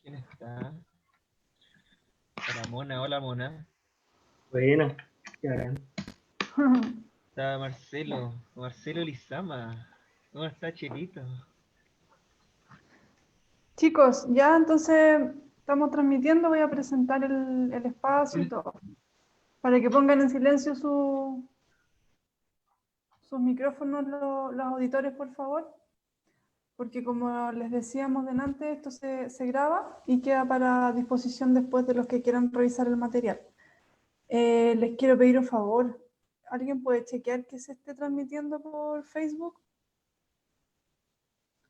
¿Quién está? La Mona, hola Mona. Buena, qué bacán. Está Ya. Marcelo Lizama. ¿Cómo está Chelito? Chicos, ya entonces estamos transmitiendo, voy a presentar el espacio y todo. Para que pongan en silencio sus micrófonos los auditores, por favor. Porque como les decíamos delante, esto se graba y queda para disposición después de los que quieran revisar el material. Les quiero pedir un favor. ¿Alguien puede chequear que se esté transmitiendo por Facebook?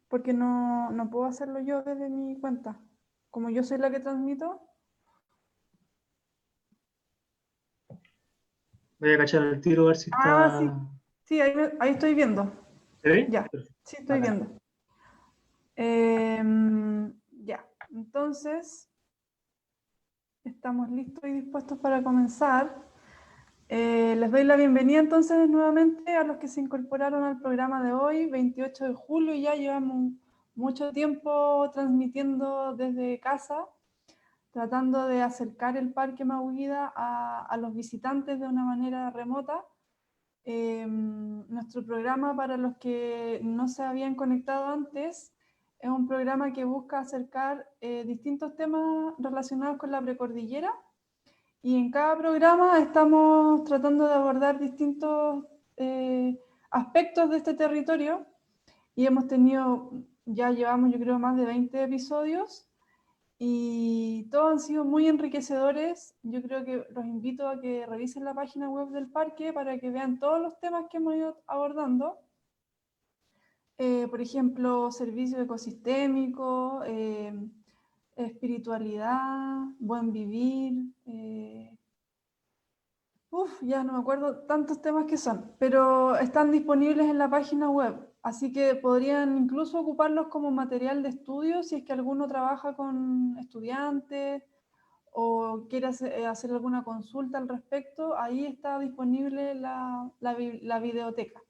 Porque no puedo hacerlo yo desde mi cuenta. Como yo soy la que transmito. Voy a cachar el tiro a ver si Ah, sí. está. Sí, ahí estoy viendo. ¿Se ve? Ya, Perfecto. sí estoy Bacán. viendo. Ya, entonces estamos listos y dispuestos para comenzar. Les doy la bienvenida entonces nuevamente a los que se incorporaron al programa de hoy, 28 de julio. Ya llevamos mucho tiempo transmitiendo desde casa, tratando de acercar el Parque Mahuida a los visitantes de una manera remota. Nuestro programa, para los que no se habían conectado antes, es un programa que busca acercar distintos temas relacionados con la precordillera, y en cada programa estamos tratando de abordar distintos aspectos de este territorio, y ya llevamos yo creo más de 20 episodios y todos han sido muy enriquecedores. Yo creo que los invito a que revisen la página web del parque para que vean todos los temas que hemos ido abordando. Por ejemplo, servicio ecosistémico, espiritualidad, buen vivir. Ya no me acuerdo tantos temas que son, pero están disponibles en la página web. Así que podrían incluso ocuparlos como material de estudio si es que alguno trabaja con estudiantes o quiere hacer alguna consulta al respecto. Ahí está disponible la videoteca.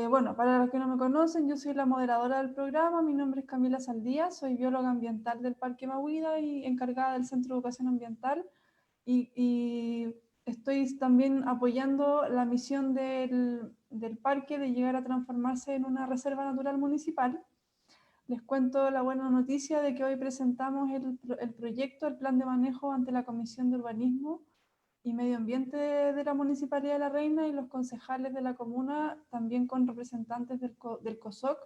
Bueno, para los que no me conocen, yo soy la moderadora del programa. Mi nombre es Camila Saldía, soy bióloga ambiental del Parque Mahuida y encargada del Centro de Educación Ambiental. Y estoy también apoyando la misión del parque de llegar a transformarse en una reserva natural municipal. Les cuento la buena noticia de que hoy presentamos el proyecto, el plan de manejo ante la Comisión de Urbanismo y Medio Ambiente de la Municipalidad de La Reina, y los concejales de la comuna, también con representantes del COSOC,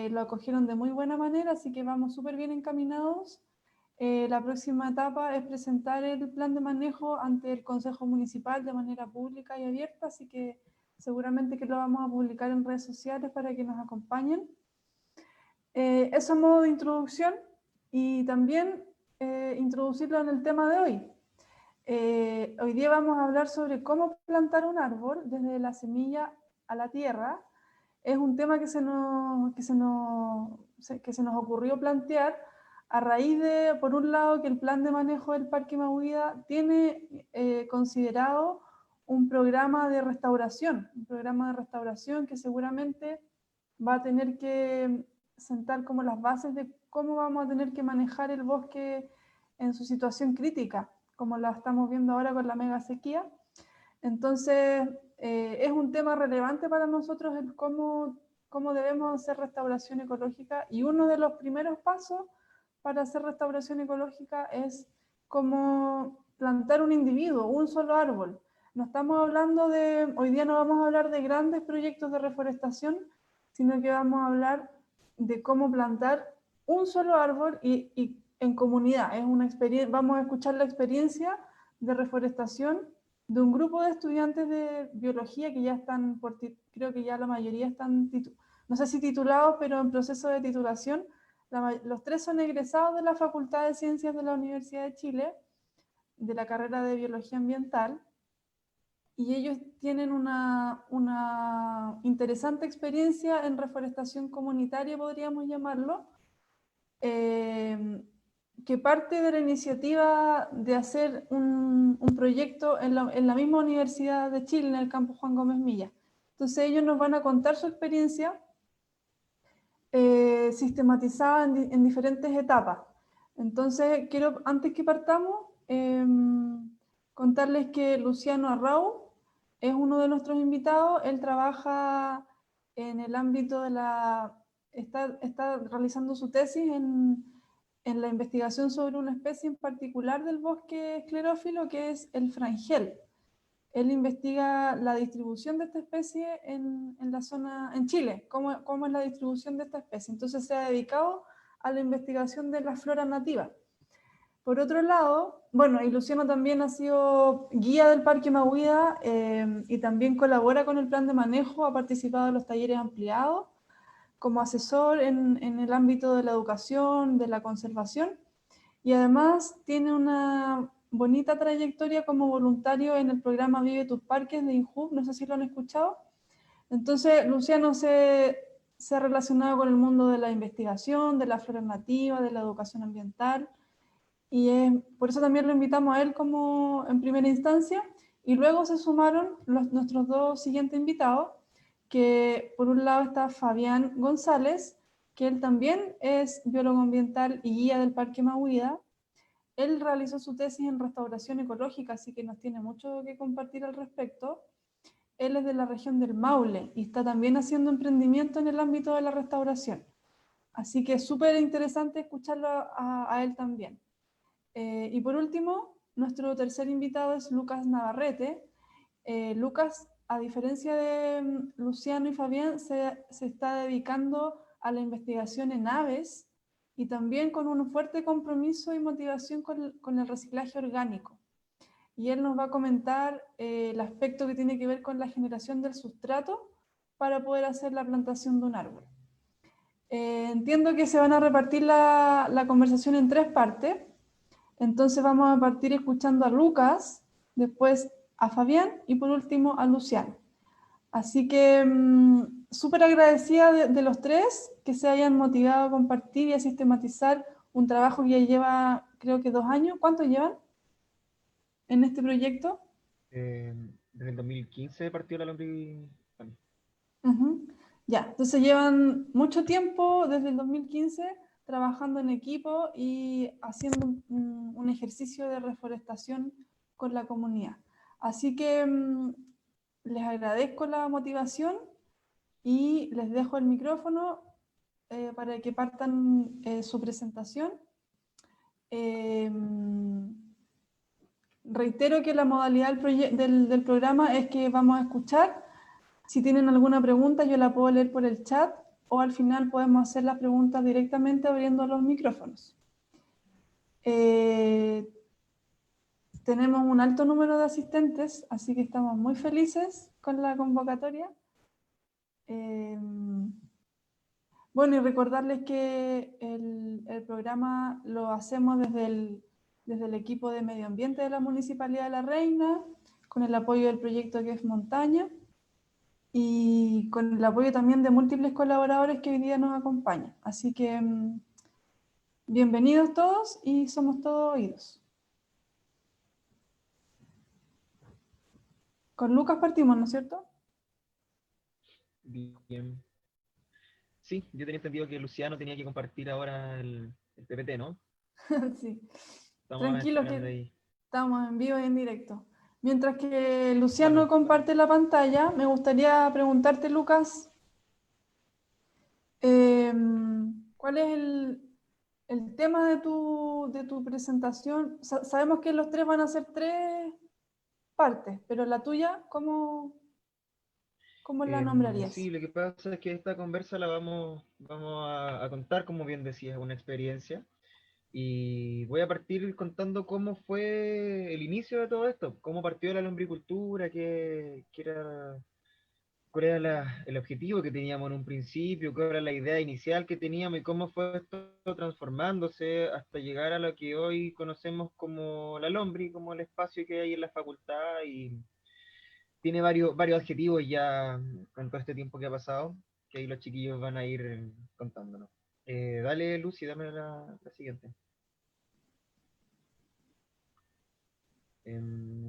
lo acogieron de muy buena manera, así que vamos súper bien encaminados. La próxima etapa es presentar el plan de manejo ante el Consejo Municipal de manera pública y abierta, así que seguramente que lo vamos a publicar en redes sociales para que nos acompañen. Eso a modo de introducción, y también introducirlo en el tema de hoy. Hoy día vamos a hablar sobre cómo plantar un árbol desde la semilla a la tierra. Es un tema que se nos ocurrió plantear a raíz de, por un lado, que el plan de manejo del Parque Mahuida tiene considerado un programa de restauración, que seguramente va a tener que sentar como las bases de cómo vamos a tener que manejar el bosque en su situación crítica, como la estamos viendo ahora con la mega sequía. Entonces, es un tema relevante para nosotros el cómo debemos hacer restauración ecológica, y uno de los primeros pasos para hacer restauración ecológica es cómo plantar un individuo, un solo árbol. No estamos hablando hoy día no vamos a hablar de grandes proyectos de reforestación, sino que vamos a hablar de cómo plantar un solo árbol y en comunidad. Es una experiencia, vamos a escuchar la experiencia de reforestación de un grupo de estudiantes de biología que ya están, creo que ya la mayoría están, no sé si titulados, pero en proceso de titulación. Los tres son egresados de la Facultad de Ciencias de la Universidad de Chile, de la carrera de Biología Ambiental, y ellos tienen una interesante experiencia en reforestación comunitaria, podríamos llamarlo, que parte de la iniciativa de hacer un proyecto en la misma Universidad de Chile, en el campus Juan Gómez Milla. Entonces ellos nos van a contar su experiencia sistematizada en diferentes etapas. Entonces, quiero, antes que partamos, contarles que Luciano Arrau es uno de nuestros invitados. Él trabaja en el ámbito de la... Está realizando su tesis en la investigación sobre una especie en particular del bosque esclerófilo, que es el frangel. Él investiga la distribución de esta especie en la zona, en Chile, cómo es la distribución de esta especie. Entonces se ha dedicado a la investigación de la flora nativa. Por otro lado, bueno, y Luciano también ha sido guía del Parque Mauida y también colabora con el plan de manejo, ha participado en los talleres ampliados como asesor en el ámbito de la educación, de la conservación, y además tiene una bonita trayectoria como voluntario en el programa Vive tus Parques de INJUV, no sé si lo han escuchado. Entonces, Luciano se ha relacionado con el mundo de la investigación, de la flora nativa, de la educación ambiental, y por eso también lo invitamos a él como en primera instancia, y luego se sumaron nuestros dos siguientes invitados, que por un lado está Fabián González, que él también es biólogo ambiental y guía del Parque Mauida. Él realizó su tesis en restauración ecológica, así que nos tiene mucho que compartir al respecto. Él es de la región del Maule y está también haciendo emprendimiento en el ámbito de la restauración. Así que es súper interesante escucharlo a él también. Y por último, nuestro tercer invitado es Lucas Navarrete. Lucas, a diferencia de Luciano y Fabián, se está dedicando a la investigación en aves y también con un fuerte compromiso y motivación con el reciclaje orgánico. Y él nos va a comentar el aspecto que tiene que ver con la generación del sustrato para poder hacer la plantación de un árbol. Entiendo que se van a repartir la conversación en tres partes. Entonces vamos a partir escuchando a Lucas, después a Fabián y por último a Luciano. Así que súper agradecida de los tres que se hayan motivado a compartir y a sistematizar un trabajo que ya lleva, creo que 2 años. ¿Cuánto llevan en este proyecto? Desde el 2015 partió la lombriz. Ujú. Ya, entonces llevan mucho tiempo, desde el 2015, trabajando en equipo y haciendo un ejercicio de reforestación con la comunidad. Así que les agradezco la motivación y les dejo el micrófono para que partan su presentación. Reitero que la modalidad del programa es que vamos a escuchar. Si tienen alguna pregunta, yo la puedo leer por el chat o al final podemos hacer las preguntas directamente abriendo los micrófonos. Tenemos un alto número de asistentes, así que estamos muy felices con la convocatoria. Bueno, y recordarles que el programa lo hacemos desde el equipo de medio ambiente de la Municipalidad de La Reina, con el apoyo del proyecto que es Montaña, y con el apoyo también de múltiples colaboradores que hoy día nos acompañan. Así que bienvenidos todos y somos todos oídos. Con Lucas partimos, ¿no es cierto? Bien. Sí, yo tenía entendido que Luciano tenía que compartir ahora el PPT, ¿no? Sí. Estamos Tranquilos esperando que ahí. estamos en vivo y en directo. Mientras que Luciano Bueno, comparte la pantalla, me gustaría preguntarte, Lucas, ¿cuál es el tema de tu presentación? Sabemos que los tres van a ser tres partes, pero la tuya, ¿cómo la sí, nombrarías? lo que pasa es que esta conversa la vamos a contar, como bien decías, una experiencia. Y voy a partir contando cómo fue el inicio de todo esto, cómo partió la lombricultura, cuál era el objetivo que teníamos en un principio, cuál era la idea inicial que teníamos y cómo fue esto transformándose hasta llegar a lo que hoy conocemos como la Lombri, como el espacio que hay en la facultad y tiene varios adjetivos ya con todo este tiempo que ha pasado, que ahí los chiquillos van a ir contándonos. Dale, Lucy, dame la siguiente.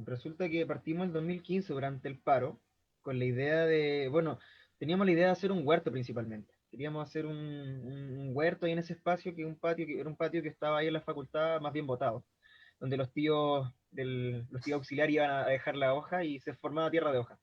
Resulta que partimos el 2015 durante el paro con la idea de, bueno, teníamos la idea de hacer un huerto principalmente. Queríamos hacer un huerto ahí en ese espacio, que era un patio que estaba ahí en la facultad, más bien botado, donde los tíos auxiliares iban a dejar la hoja y se formaba tierra de hoja.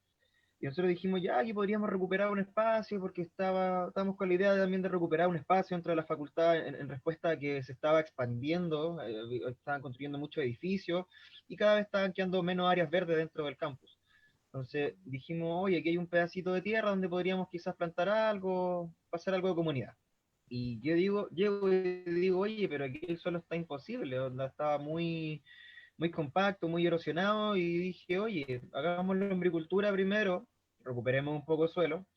Y nosotros dijimos, ya, aquí podríamos recuperar un espacio, porque estábamos con la idea también de recuperar un espacio dentro de la facultad en respuesta a que se estaba expandiendo, estaban construyendo muchos edificios y cada vez estaban quedando menos áreas verdes dentro del campus. Entonces dijimos, oye, aquí hay un pedacito de tierra donde podríamos quizás plantar algo, pasar algo de comunidad. Y yo llego y digo, oye, pero aquí el suelo está imposible, onda, estaba muy compacto, muy erosionado, y dije, oye, hagamos la lombricultura primero, recuperemos un poco de suelo.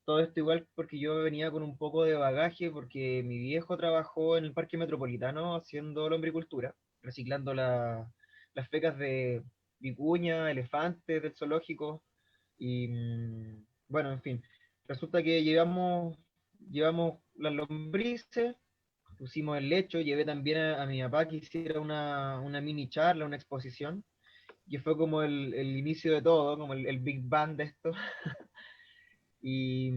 Todo esto igual porque yo venía con un poco de bagaje, porque mi viejo trabajó en el Parque Metropolitano haciendo lombricultura, reciclando las fecas de vicuña, elefantes del zoológico, y bueno, en fin, resulta que llevamos las lombrices, pusimos el lecho, llevé también a mi papá que hiciera una mini charla, una exposición, que fue como el inicio de todo, como el Big Bang de esto. Y,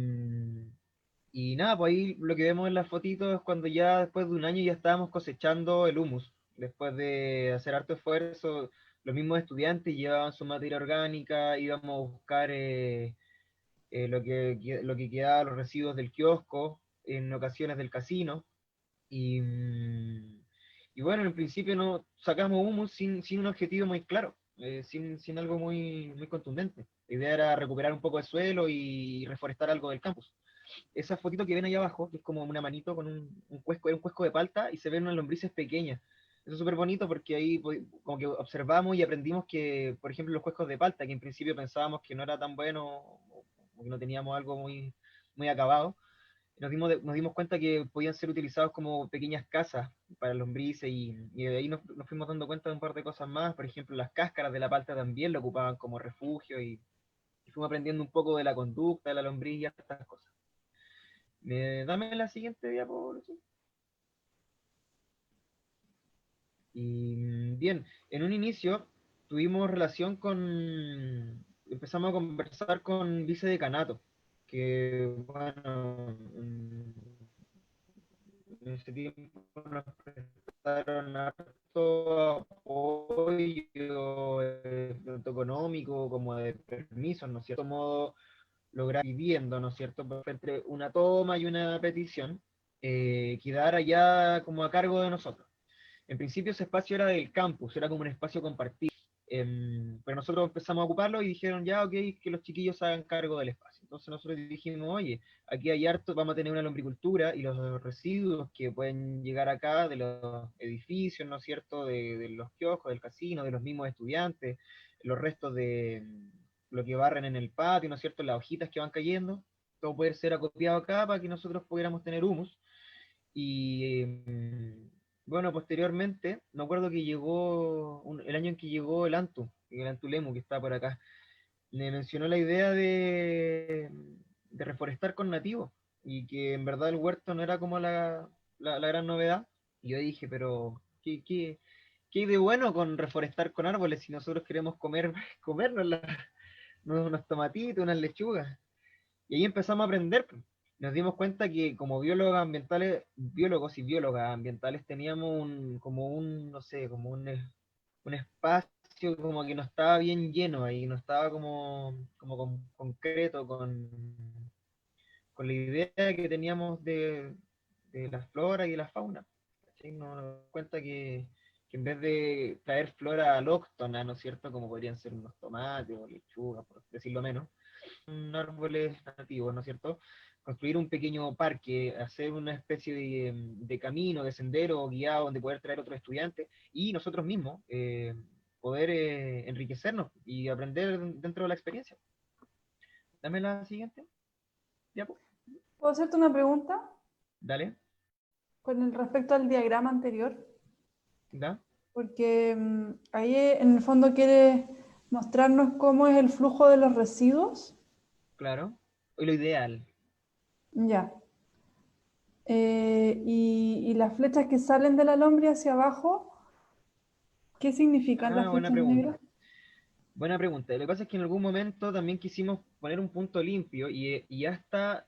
y nada, pues ahí lo que vemos en las fotitos es cuando ya después de un año ya estábamos cosechando el humus. Después de hacer harto esfuerzo, los mismos estudiantes llevaban su materia orgánica, íbamos a buscar lo que quedaba, los residuos del kiosco, en ocasiones del casino. Y, y bueno, en principio no sacamos humus sin un objetivo muy claro, sin algo muy contundente. La idea era recuperar un poco de suelo y reforestar algo del campus. Esa fotito que ven ahí abajo, que es como una manito con un cuesco de palta y se ven unas lombrices pequeñas. Eso es súper bonito porque ahí como que observamos y aprendimos que, por ejemplo, los cuescos de palta, que en principio pensábamos que no era tan bueno o que no teníamos algo muy acabado, nos dimos cuenta que podían ser utilizados como pequeñas casas para lombrices, y de ahí nos fuimos dando cuenta de un par de cosas más. Por ejemplo, las cáscaras de la palta también lo ocupaban como refugio, y fuimos aprendiendo un poco de la conducta de la lombriz y estas cosas. Dame la siguiente diapo, Lucy. Y bien, en un inicio tuvimos relación empezamos a conversar con vicedecanato, que bueno, en ese tiempo nos prestaron harto apoyo, tanto económico como de permisos, ¿no es cierto? Modo lograr viviendo, ¿no es cierto? Entre una toma y una petición, quedara ya como a cargo de nosotros. En principio ese espacio era del campus, era como un espacio compartido. Pero nosotros empezamos a ocuparlo y dijeron, ya, ok, que los chiquillos se hagan cargo del espacio. Entonces nosotros dijimos, oye, aquí hay harto, vamos a tener una lombricultura, y los residuos que pueden llegar acá de los edificios, ¿no es cierto?, de los kioscos, del casino, de los mismos estudiantes, los restos de lo que barren en el patio, ¿no es cierto?, las hojitas que van cayendo, todo puede ser acopiado acá para que nosotros pudiéramos tener humus. Y bueno, posteriormente, me acuerdo que llegó el año en que llegó el Antulemu, que está por acá, me mencionó la idea de reforestar con nativos, y que en verdad el huerto no era como la gran novedad. Y yo dije, pero ¿qué hay de bueno con reforestar con árboles si nosotros queremos comernos unos tomatitos, unas lechugas? Y ahí empezamos a aprender, pues. Nos dimos cuenta que como biólogos y biólogas ambientales teníamos no sé, un espacio como que no estaba bien lleno ahí, no estaba como concreto con la idea que teníamos de la flora y de la fauna. ¿Cachai? Nos dimos cuenta que en vez de traer flora alóctona, ¿no es cierto? Como podrían ser unos tomates o lechugas, por decirlo menos, árboles nativos, ¿no es cierto? Construir un pequeño parque, hacer una especie de camino, de sendero guiado donde poder traer otros estudiantes y nosotros mismos poder enriquecernos y aprender dentro de la experiencia. Dame la siguiente. Ya, pues. ¿Puedo hacerte una pregunta Dale. con el respecto al diagrama anterior? ¿Da? Porque ahí en el fondo quiere mostrarnos cómo es el flujo de los residuos. Claro. Hoy lo ideal. Ya. Y las flechas que salen de la lumbre hacia abajo, ¿qué significan las Buena flechas negras? pregunta. Buena pregunta. Lo que pasa es que en algún momento también quisimos poner un punto limpio, y ya está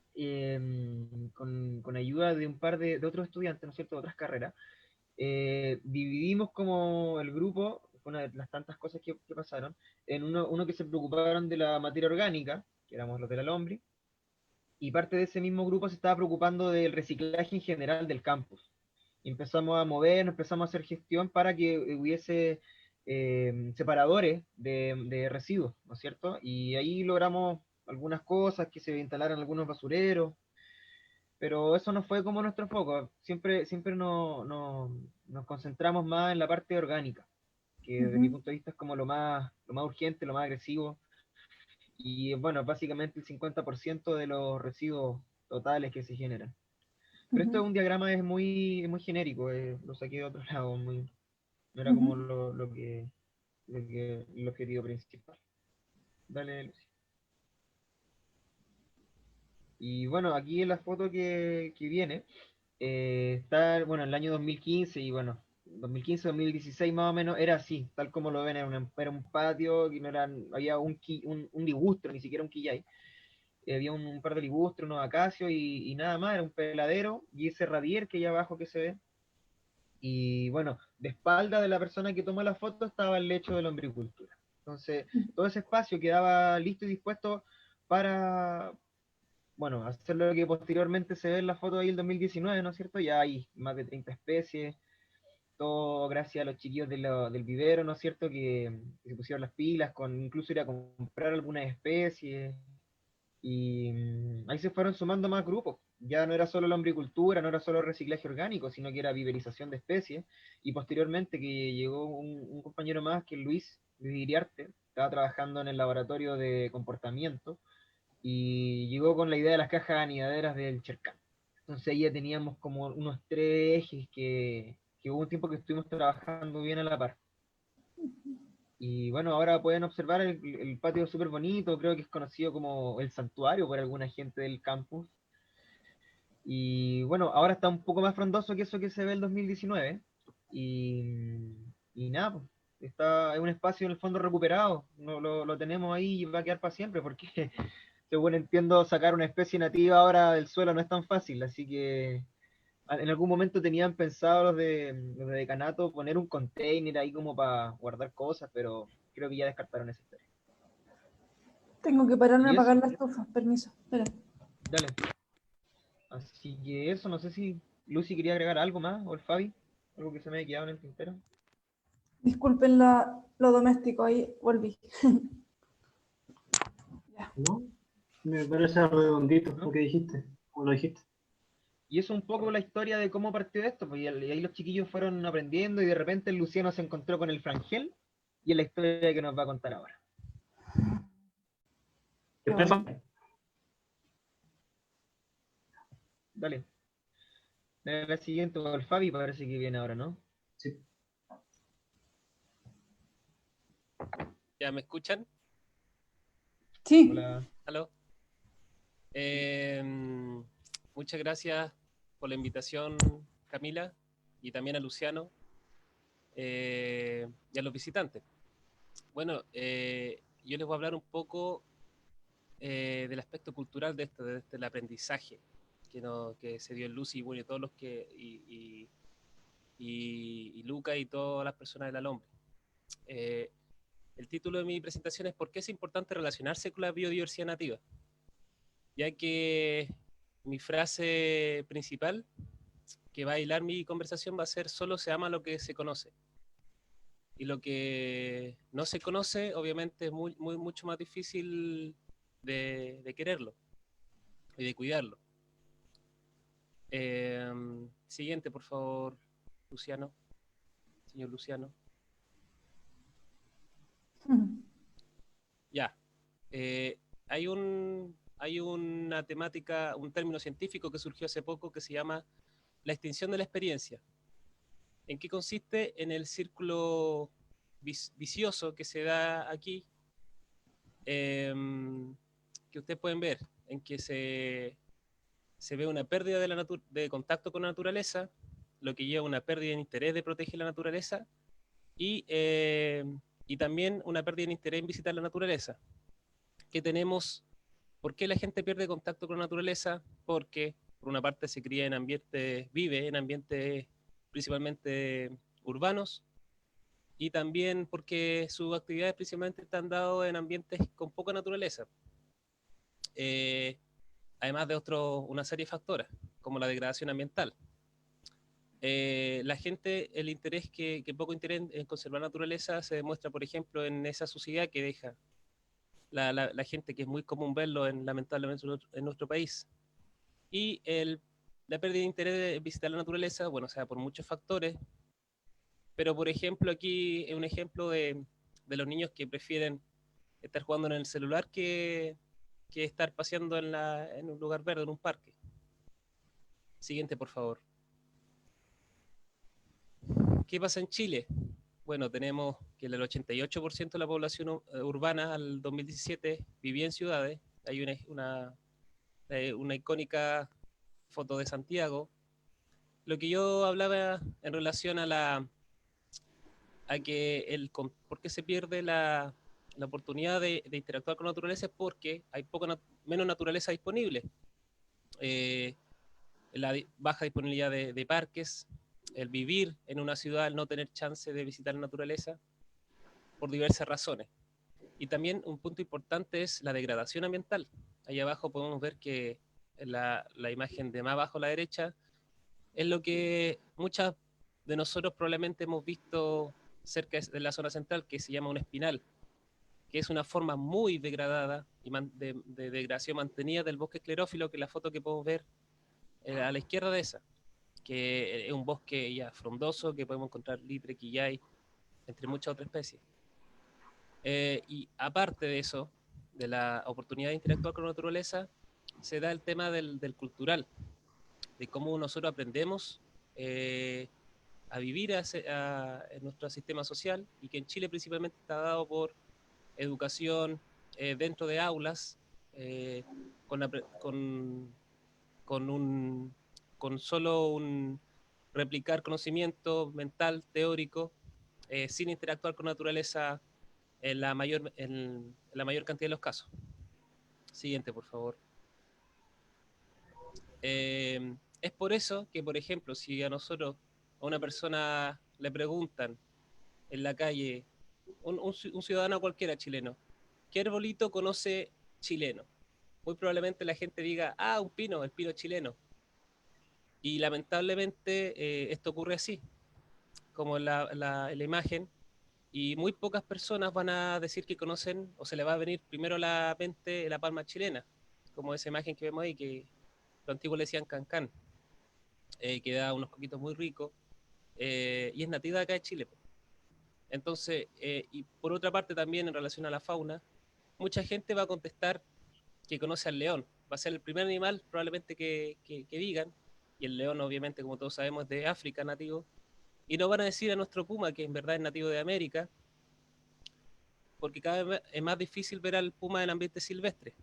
con ayuda de un par de otros estudiantes, ¿no es cierto?, de otras carreras, dividimos como el grupo, fue una de las tantas cosas que pasaron, en uno que se preocuparon de la materia orgánica, que éramos los de la Lombri, y parte de ese mismo grupo se estaba preocupando del reciclaje en general del campus. Y empezamos a movernos, empezamos a hacer gestión para que hubiese separadores de residuos, ¿no es cierto? Y ahí logramos algunas cosas, que se instalaran algunos basureros, pero eso no fue como nuestro foco. Siempre nos concentramos más en la parte orgánica, que desde mi Ujú, punto de vista es como lo más urgente, lo más agresivo, y bueno, básicamente el 50% de los residuos totales que se generan. Pero esto es ujú, un diagrama es muy genérico, lo saqué de otro lado, no era como ujú. el objetivo principal. Dale, Lucy. Y bueno, aquí en la foto que viene, está, bueno, en el año 2015 y bueno, 2015-2016 más o menos era así, tal como lo ven, era un patio, que no eran, había un ligustro, ni siquiera un quillay. Había un par de ligustres, unos acacios y nada más, era un peladero y ese radier que hay abajo que se ve. Y bueno, de espalda de la persona que toma la foto estaba el lecho de la hombricultura. Entonces, todo ese espacio quedaba listo y dispuesto para, bueno, hacer lo que posteriormente se ve en la foto ahí el 2019, ¿no es cierto? Ya hay más de 30 especies, todo gracias a los chiquillos del vivero, ¿no es cierto? Que se pusieron las pilas, con incluso ir a comprar algunas especies, y ahí se fueron sumando más grupos. Ya no era solo la hombricultura, no era solo reciclaje orgánico, sino que era viverización de especies. Y posteriormente que llegó un compañero más, que es Luis Iriarte, estaba trabajando en el laboratorio de comportamiento y llegó con la idea de las cajas anidaderas del Chercán. Entonces ahí ya teníamos como unos tres ejes que hubo un tiempo que estuvimos trabajando bien a la par. Y bueno, ahora pueden observar el patio súper bonito, creo que es conocido como el santuario por alguna gente del campus. Y bueno, ahora está un poco más frondoso que eso que se ve el 2019. Y, y nada, pues, es un espacio en el fondo recuperado, no, lo tenemos ahí y va a quedar para siempre, porque según entiendo, sacar una especie nativa ahora del suelo no es tan fácil, así que en algún momento tenían pensado los de decanato poner un container ahí como para guardar cosas, pero creo que ya descartaron esa historia. Tengo que pararme a Y apagar eso, la estufa. Permiso. Espera. dale. Así que eso, no sé si Lucy quería agregar algo más, o el Fabi, algo que se me haya quedado en el tintero. Disculpen lo doméstico, ahí volví. Ya. ¿No? Me parece redondito lo ¿No? que dijiste, como lo dijiste. Y eso un poco la historia de cómo partió esto, pues y ahí los chiquillos fueron aprendiendo y de repente el Luciano se encontró con el Frangel y es la historia que nos va a contar ahora. Qué bonito. Dale. La siguiente, el Fabi parece que viene ahora, ¿no? Sí. ¿Ya me escuchan? Sí. Hola. ¿Aló? Muchas gracias por la invitación, Camila, y también a Luciano y a los visitantes. Bueno, yo les voy a hablar un poco del aspecto cultural de esto, del aprendizaje que se dio en Lucy y bueno, y todos los que y Luca y todas las personas de la Lombre. El título de mi presentación es ¿por qué es importante relacionarse con la biodiversidad nativa? Ya que mi frase principal que va a hilar mi conversación va a ser solo se ama lo que se conoce. Y lo que no se conoce, obviamente, es mucho más difícil de quererlo y de cuidarlo. Siguiente, por favor, Luciano. Señor Luciano. Ya. Hay una temática, un término científico que surgió hace poco que se llama la extinción de la experiencia. ¿En qué consiste? En el círculo vicioso que se da aquí, que ustedes pueden ver, en que se ve una pérdida de contacto con la naturaleza, lo que lleva a una pérdida de interés de proteger la naturaleza y también una pérdida de interés en visitar la naturaleza. ¿Qué tenemos ¿Por qué la gente pierde contacto con la naturaleza? Porque, por una parte, se cría en ambientes, vive en ambientes principalmente urbanos, y también porque sus actividades principalmente están dadas en ambientes con poca naturaleza. Eh, Además de una serie de factores, como la degradación ambiental. La gente, el interés que poco interés en conservar la naturaleza se demuestra, por ejemplo, en esa suciedad que deja la gente, que es muy común verlo lamentablemente en nuestro país. Y la pérdida de interés de visitar la naturaleza, bueno, o sea, por muchos factores, pero por ejemplo aquí es un ejemplo de los niños que prefieren estar jugando en el celular que estar paseando en un lugar verde, en un parque. Siguiente, por favor. ¿Qué pasa en Chile? Bueno, tenemos que el 88% de la población urbana al 2017 vivía en ciudades. Hay una icónica foto de Santiago. Lo que yo hablaba en relación a que por qué se pierde la oportunidad de interactuar con la naturaleza es porque hay menos naturaleza disponible. La baja disponibilidad de parques, el vivir en una ciudad, el no tener chance de visitar la naturaleza, por diversas razones. Y también un punto importante es la degradación ambiental. Ahí abajo podemos ver que la imagen de más abajo a la derecha es lo que muchas de nosotros probablemente hemos visto cerca de la zona central, que se llama un espinal, que es una forma muy degradada y de degradación mantenida del bosque esclerófilo, que es la foto que podemos ver a la izquierda de esa, que es un bosque ya frondoso, que podemos encontrar litre, quillay, entre muchas otras especies. Y aparte de eso, de la oportunidad de interactuar con la naturaleza, se da el tema del cultural, de cómo nosotros aprendemos a vivir en nuestro sistema social, y que en Chile principalmente está dado por educación dentro de aulas, eh, con, con, un, con solo un replicar conocimiento mental, teórico, sin interactuar con la naturaleza en la mayor cantidad de los casos. Siguiente, por favor. Es por eso que, por ejemplo, si a nosotros, a una persona le preguntan en la calle, un ciudadano cualquiera chileno, ¿qué arbolito conoce chileno? Muy probablemente la gente diga, ah, un pino, el pino chileno. Y lamentablemente esto ocurre así, como en la imagen, y muy pocas personas van a decir que conocen, o se le va a venir primero a la mente la palma chilena, como esa imagen que vemos ahí, que los antiguos le decían cancán, que da unos coquitos muy ricos, y es nativa de acá de Chile. Entonces, y por otra parte también en relación a la fauna, mucha gente va a contestar que conoce al león, va a ser el primer animal probablemente que digan, y el león obviamente, como todos sabemos, es de África nativo, y no van a decir a nuestro puma, que en verdad es nativo de América, porque cada vez es más difícil ver al puma en ambiente silvestre.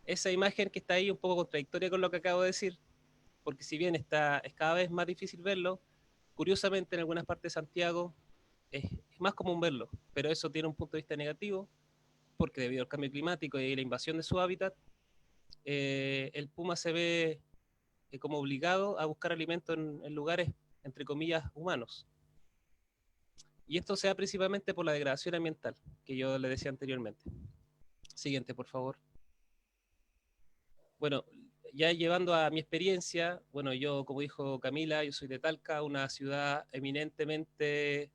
Esa imagen que está ahí un poco contradictoria con lo que acabo de decir, porque si bien es cada vez más difícil verlo, curiosamente en algunas partes de Santiago es más común verlo, pero eso tiene un punto de vista negativo, porque debido al cambio climático y la invasión de su hábitat, el puma se ve como obligado a buscar alimento en lugares, entre comillas, humanos. Y esto se da principalmente por la degradación ambiental, que yo le decía anteriormente. Siguiente, por favor. Bueno, ya llevando a mi experiencia, bueno, yo, como dijo Camila, yo soy de Talca, una ciudad eminentemente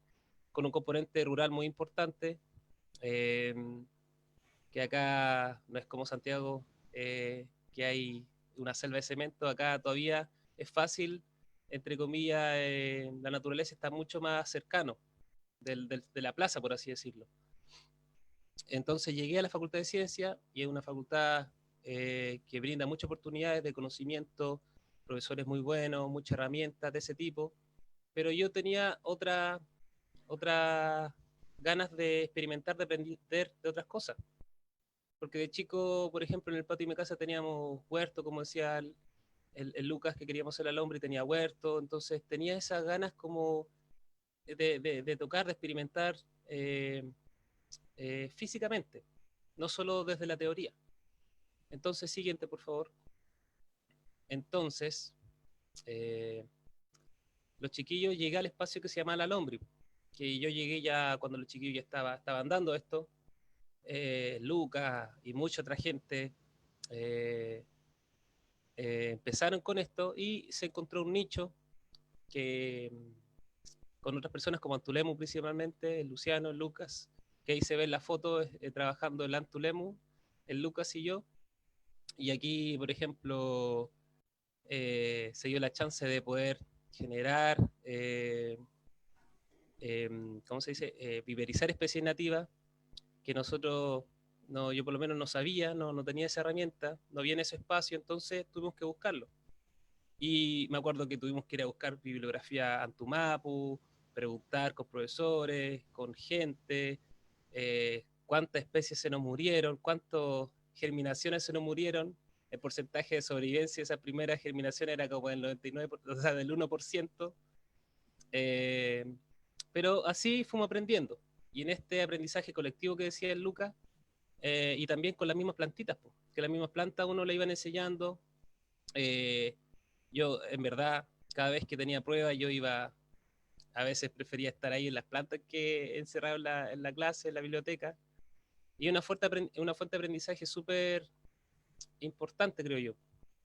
con un componente rural muy importante, eh, que acá no es como Santiago, que hay una selva de cemento. Acá todavía es fácil, entre comillas, la naturaleza está mucho más cercano de la plaza, por así decirlo. Entonces llegué a la Facultad de Ciencia, y es una facultad que brinda muchas oportunidades de conocimiento, profesores muy buenos, muchas herramientas de ese tipo, pero yo tenía otra ganas de experimentar, de aprender de otras cosas. Porque de chico, por ejemplo, en el patio de mi casa teníamos huerto, como decía el Lucas, que queríamos ser al hombre y tenía huerto, entonces tenía esas ganas como de tocar, de experimentar físicamente, no solo desde la teoría. Entonces, siguiente, por favor. Entonces, los chiquillos, llegué al espacio que se llama La Lombriz, que yo llegué ya cuando los chiquillos ya estaban dando esto, Lucas y mucha otra gente empezaron con esto y se encontró un nicho que con otras personas como Antulemu principalmente, el Luciano, el Lucas, que ahí se ve en la foto trabajando el Antulemu, el Lucas y yo. Y aquí, por ejemplo, se dio la chance de poder generar, ¿cómo se dice? Viverizar especies nativas que nosotros, no, yo por lo menos no sabía, no tenía esa herramienta, no había en ese espacio, entonces tuvimos que buscarlo. Y me acuerdo que tuvimos que ir a buscar bibliografía Antumapu, preguntar con profesores, con gente, cuántas especies se nos murieron, cuántas germinaciones se nos murieron. El porcentaje de sobrevivencia de esa primera germinación era como del 99%, o sea, del 1%. Pero así fuimos aprendiendo. Y en este aprendizaje colectivo que decía el Lucas, y también con las mismas plantitas, pues, que las mismas plantas uno le iban enseñando. Yo, en verdad, cada vez que tenía pruebas, yo iba, a veces prefería estar ahí en las plantas que encerrado en la clase, en la biblioteca. Y una fuente de aprendizaje súper importante, creo yo.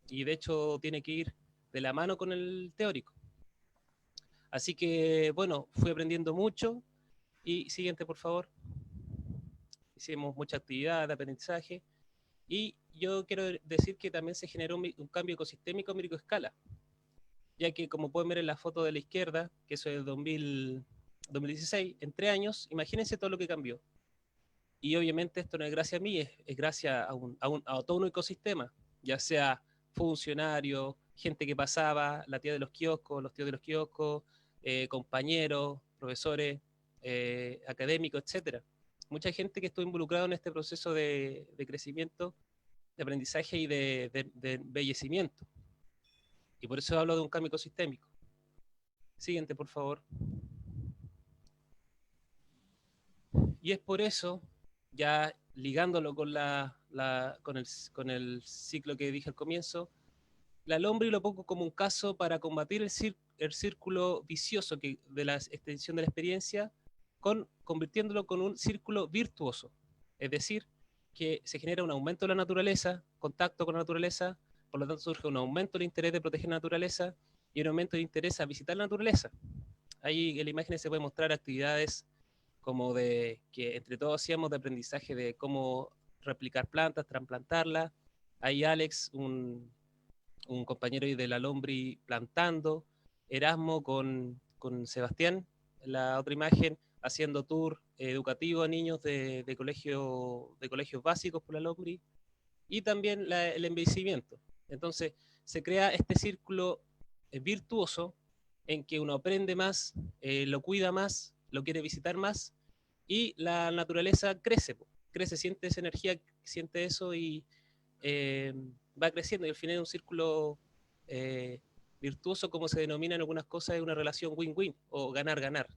Y de hecho tiene que ir de la mano con el teórico. Así que, bueno, fui aprendiendo mucho. Y siguiente, por favor. Hicimos mucha actividad de aprendizaje. Y yo quiero decir que también se generó un cambio ecosistémico a microescala, ya que como pueden ver en la foto de la izquierda, que eso es 2016, en 3 años, imagínense todo lo que cambió. Y obviamente esto no es gracias a mí, es gracias a todo un ecosistema, ya sea funcionarios, gente que pasaba, la tía de los kioscos, los tíos de los kioscos, compañeros, profesores, académicos, etcétera. Mucha gente que estuvo involucrada en este proceso de crecimiento, de aprendizaje y de embellecimiento. Y por eso hablo de un cambio ecosistémico. Siguiente, por favor. Y es por eso, ya ligándolo con, con el ciclo que dije al comienzo, la Lombriz lo pongo como un caso para combatir el círculo vicioso de la extensión de la experiencia, convirtiéndolo con un círculo virtuoso. Es decir, que se genera un aumento de la naturaleza, contacto con la naturaleza, por lo tanto surge un aumento del interés de proteger la naturaleza y un aumento de interés a visitar la naturaleza. Ahí en la imagen se puede mostrar actividades como de que entre todos hacíamos de aprendizaje de cómo replicar plantas, trasplantarlas. Ahí Alex, un compañero de la Lombriz plantando, Erasmo con Sebastián, la otra imagen, haciendo tour educativo a niños de colegios básicos por la Lombriz, y también el embellecimiento. Entonces se crea este círculo virtuoso en que uno aprende más, lo cuida más, lo quiere visitar más, y la naturaleza crece, siente esa energía, siente eso y va creciendo, y al final es un círculo virtuoso, como se denomina en algunas cosas, es una relación win-win o ganar-ganar.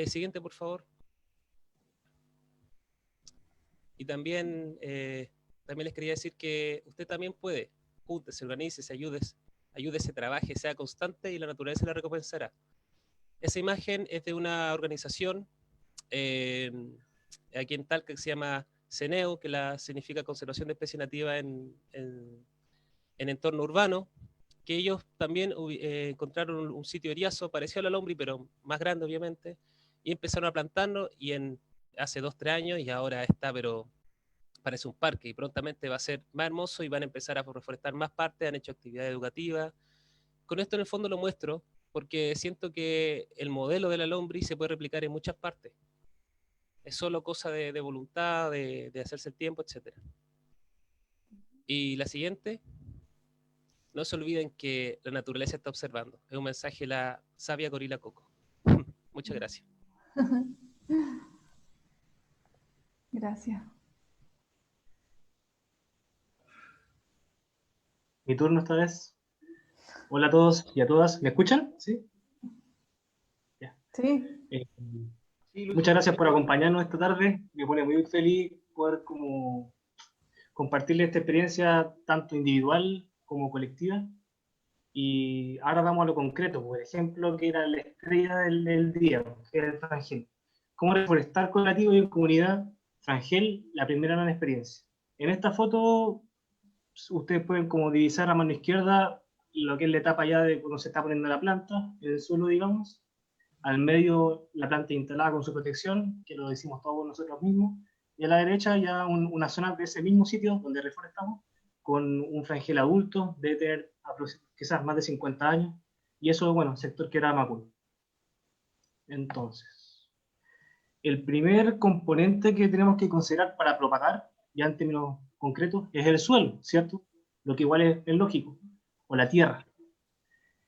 Siguiente, por favor. Y también les quería decir que usted también puede, júntese, organícese, ayúdese, trabaje, sea constante y la naturaleza la recompensará. Esa imagen es de una organización aquí en Talca que se llama CENEU, que significa Conservación de Especies Nativas en entorno urbano, que ellos también encontraron un sitio eriazo parecido a la Lombriz, pero más grande obviamente, y empezaron a plantarlo y hace 2-3 años, y ahora está, pero parece un parque, y prontamente va a ser más hermoso y van a empezar a reforestar más partes, han hecho actividades educativas. Con esto en el fondo lo muestro porque siento que el modelo de la Lombriz se puede replicar en muchas partes. Es solo cosa de voluntad, de hacerse el tiempo, etc. Y la siguiente, no se olviden que la naturaleza está observando. Es un mensaje de la sabia Gorila Coco. Muchas gracias. Gracias. Mi turno esta vez. Hola a todos y a todas. ¿Me escuchan? ¿Sí? Ya. Sí. Sí, Muchas gracias por acompañarnos esta tarde. Me pone muy feliz poder como compartirles esta experiencia tanto individual como colectiva. Y ahora vamos a lo concreto, por ejemplo, que era la estrella del día, que era el Frangel. Cómo reforestar cooperativo y en comunidad, Frangel, la primera gran experiencia. En esta foto, ustedes pueden como divisar a mano izquierda lo que es la etapa ya de cuando se está poniendo la planta, en el suelo, digamos. Al medio, la planta instalada con su protección, que lo decimos todos nosotros mismos. Y a la derecha ya una zona de ese mismo sitio donde reforestamos, con un Frangel adulto, debe tener quizás más de 50 años, y eso, bueno, sector que era Macul. Entonces, el primer componente que tenemos que considerar para propagar, ya en términos concretos, es el suelo, ¿cierto? Lo que igual es lógico, o la tierra.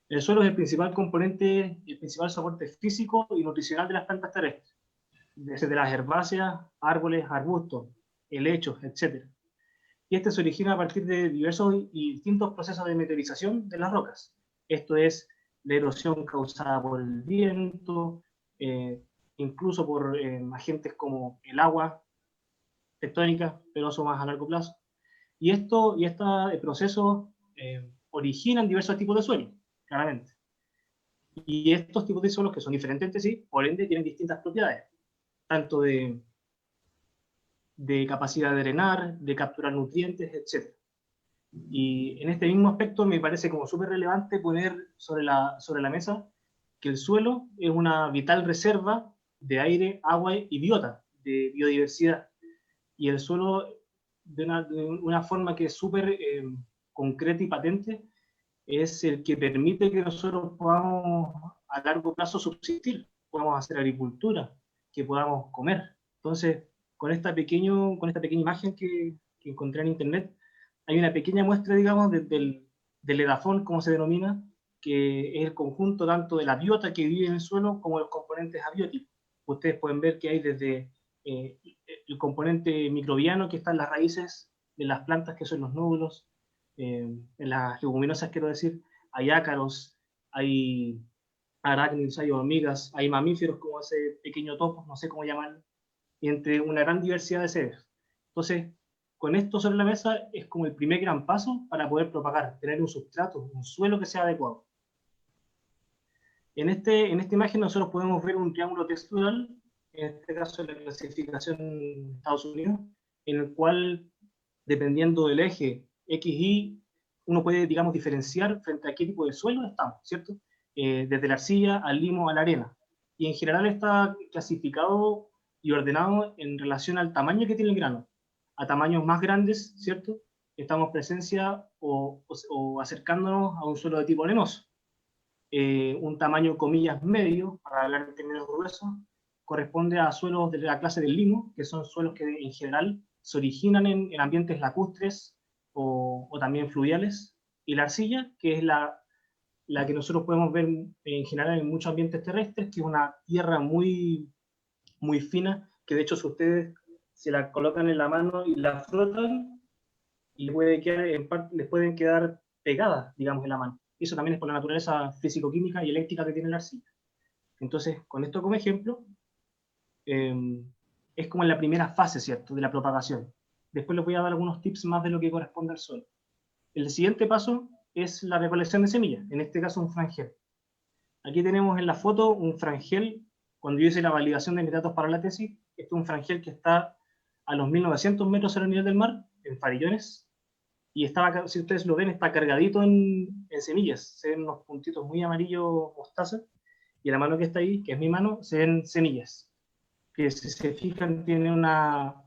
El suelo es el principal componente, el principal soporte físico y nutricional de las plantas terrestres, desde las herbáceas, árboles, arbustos, helechos, etc. Y este se origina a partir de diversos y distintos procesos de meteorización de las rocas. Esto es la erosión causada por el viento, incluso por agentes como el agua tectónica, pero eso más a largo plazo. Y estos procesos originan diversos tipos de suelos, claramente. Y estos tipos de suelos, que son diferentes entre sí, por ende tienen distintas propiedades, tanto de capacidad de drenar, de capturar nutrientes, etc. Y en este mismo aspecto me parece como súper relevante poner sobre la mesa que el suelo es una vital reserva de aire, agua y biota, de biodiversidad. Y el suelo, de una forma que es súper concreta y patente, es el que permite que nosotros podamos a largo plazo subsistir, podamos hacer agricultura, que podamos comer. Entonces, con esta pequeña imagen que encontré en internet, hay una pequeña muestra, digamos, del edafón, como se denomina, que es el conjunto tanto de la biota que vive en el suelo como de los componentes abióticos. Ustedes pueden ver que hay desde el componente microbiano que está en las raíces de las plantas, que son los nódulos, en las leguminosas, quiero decir, hay ácaros, hay arácnidos, hay hormigas, hay mamíferos como ese pequeño topo, no sé cómo llamarlo, y entre una gran diversidad de seres. Entonces, con esto sobre la mesa es como el primer gran paso para poder propagar, tener un sustrato, un suelo que sea adecuado. En esta imagen nosotros podemos ver un triángulo textural, en este caso de la clasificación de Estados Unidos, en el cual, dependiendo del eje X, Y, uno puede, digamos, diferenciar frente a qué tipo de suelo estamos, ¿cierto? Desde la arcilla al limo a la arena. Y en general está clasificado y ordenado en relación al tamaño que tiene el grano. A tamaños más grandes, ¿cierto? Estamos presencia o acercándonos a un suelo de tipo arenoso. Un tamaño, comillas, medio, para hablar en términos gruesos, corresponde a suelos de la clase del limo, que son suelos que en general se originan en ambientes lacustres o también fluviales, y la arcilla, que es la que nosotros podemos ver en general en muchos ambientes terrestres, que es una tierra muy, muy fina, que de hecho si ustedes se la colocan en la mano y la frotan, les pueden quedar pegadas, digamos, en la mano. Eso también es por la naturaleza físico-química y eléctrica que tiene la arcilla. Entonces, con esto como ejemplo, es como en la primera fase, ¿cierto?, de la propagación. Después les voy a dar algunos tips más de lo que corresponde al suelo. El siguiente paso es la recolección de semillas, en este caso un frangel. Aquí tenemos en la foto un frangel, cuando yo hice la validación de mis datos para la tesis, este es un frangel que está a los 1900 metros sobre el nivel del mar, en Farillones, y estaba, si ustedes lo ven, está cargadito en semillas, se ven unos puntitos muy amarillos mostaza, y en la mano que está ahí, que es mi mano, se ven semillas, que si se fijan tiene una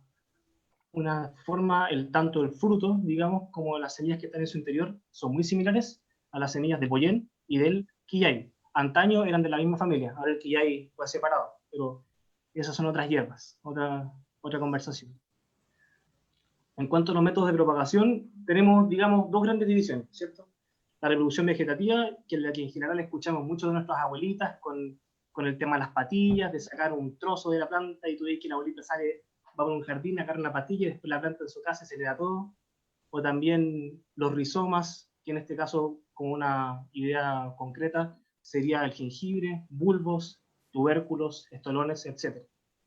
forma, tanto el fruto, digamos, como las semillas que están en su interior, son muy similares a las semillas de Pollén y del Quillay. Antaño eran de la misma familia, ahora el Quillay fue separado, pero esas son otras hierbas, otra conversación. En cuanto a los métodos de propagación, tenemos, digamos, dos grandes divisiones, ¿cierto? La reproducción vegetativa, que es la que en general escuchamos mucho de nuestras abuelitas con el tema de las patillas, de sacar un trozo de la planta y tú ves que la abuelita va por un jardín, agarra una patilla y después la planta en su casa y se le da todo. O también los rizomas, que en este caso, como una idea concreta, sería el jengibre, bulbos, tubérculos, estolones, etc.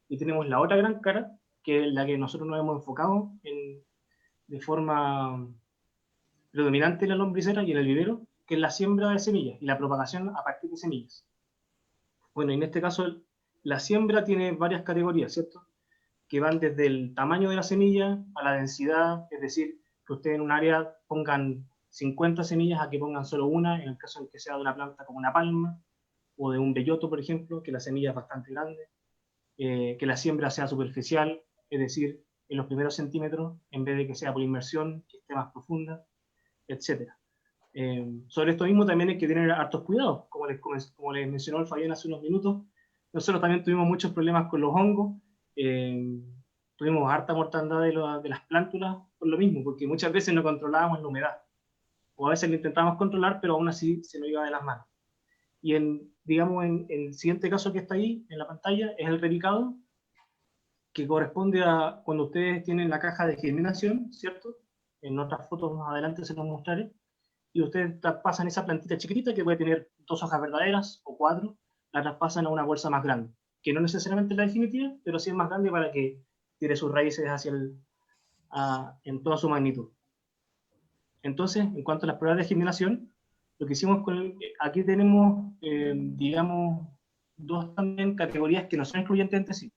Y tenemos la otra gran cara, que es la que nosotros nos hemos enfocado de forma predominante en la lombricera y en el vivero, que es la siembra de semillas y la propagación a partir de semillas. Bueno, en este caso, la siembra tiene varias categorías, ¿cierto? Que van desde el tamaño de la semilla a la densidad, es decir, que ustedes en un área pongan 50 semillas a que pongan solo una, en el caso en que sea de una planta como una palma, o de un belloto, por ejemplo, que la semilla es bastante grande, que la siembra sea superficial, es decir, en los primeros centímetros, en vez de que sea por inmersión, que esté más profunda, etc. Sobre esto mismo también hay que tener hartos cuidados, como les mencionó el Fabián hace unos minutos. Nosotros también tuvimos muchos problemas con los hongos, tuvimos harta mortandad de las plántulas por lo mismo, porque muchas veces no controlábamos la humedad, o a veces lo intentábamos controlar, pero aún así se nos iba de las manos. Y digamos, en el siguiente caso que está ahí en la pantalla es el repicado, que corresponde a cuando ustedes tienen la caja de germinación, ¿cierto? En otras fotos más adelante se los mostraré, y ustedes traspasan esa plantita chiquitita que puede tener 2 hojas verdaderas o 4, la traspasan a una bolsa más grande, que no necesariamente es la definitiva, pero sí es más grande para que tire sus raíces en toda su magnitud. Entonces, en cuanto a las pruebas de germinación, lo que hicimos aquí tenemos, digamos, 2 también categorías que no son excluyentes entre sí,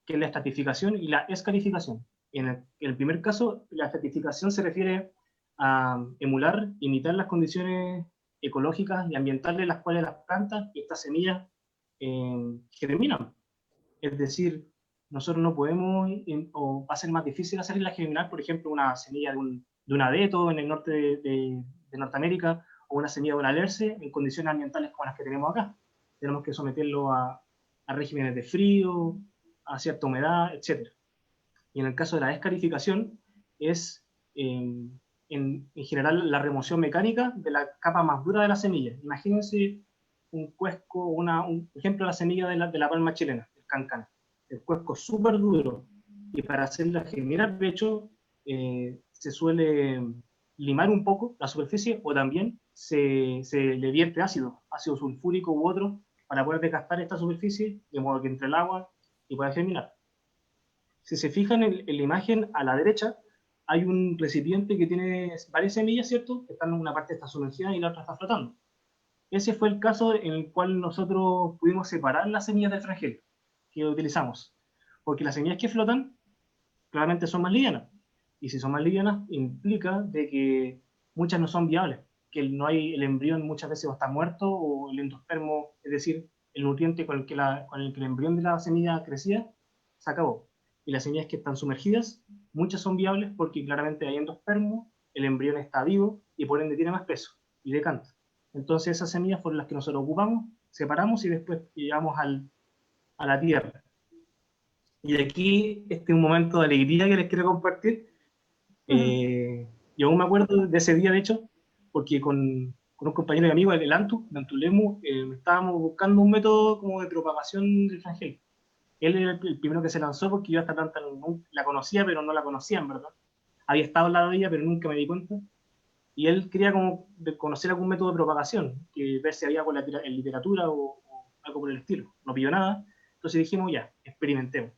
que es la estratificación y la escarificación. En el primer caso, la estratificación se refiere a emular, imitar las condiciones ecológicas y ambientales en las cuales las plantas y estas semillas germinan. Es decir, nosotros no podemos, o va a ser más difícil hacerla germinar, por ejemplo, una semilla de un abeto en el norte de Norteamérica, o una semilla de un alerce en condiciones ambientales como las que tenemos acá. Tenemos que someterlo a regímenes de frío, a cierta humedad, etc. Y en el caso de la escarificación, es en general la remoción mecánica de la capa más dura de la semilla. Imagínense un cuesco, un ejemplo de la semilla de la palma chilena, el cancán. El cuesco es súper duro, y para hacerla germinar, de hecho, se suele limar un poco la superficie, o también se le vierte ácido sulfúrico u otro, para poder desgastar esta superficie, de modo que entre el agua y pueda germinar. Si se fijan en la imagen a la derecha, hay un recipiente que tiene varias semillas, ¿cierto? Una parte está sumergida y la otra está flotando. Ese fue el caso en el cual nosotros pudimos separar las semillas del flagelo que utilizamos, porque las semillas que flotan claramente son más livianas, y si son más livianas implica de que muchas no son viables, que el embrión muchas veces está muerto, o el endospermo, es decir, el nutriente con el que el embrión de la semilla crecía, se acabó. Y las semillas que están sumergidas, muchas son viables porque claramente hay endospermo, el embrión está vivo y por ende tiene más peso y decanta. Entonces esas semillas fueron las que nosotros ocupamos, separamos y después llevamos a la tierra. Y aquí este es un momento de alegría que les quiero compartir. Yo aún me acuerdo de ese día, de hecho, porque con un compañero y amigo, el Antu Lemu, estábamos buscando un método como de propagación del flagelo. Él era el primero que se lanzó, porque yo a esta planta la conocía, pero no la conocía, en verdad. Había estado al lado de ella, pero nunca me di cuenta. Y él quería como conocer algún método de propagación, que ver si había algo en literatura o algo por el estilo. No pilló nada, entonces dijimos ya, experimentemos.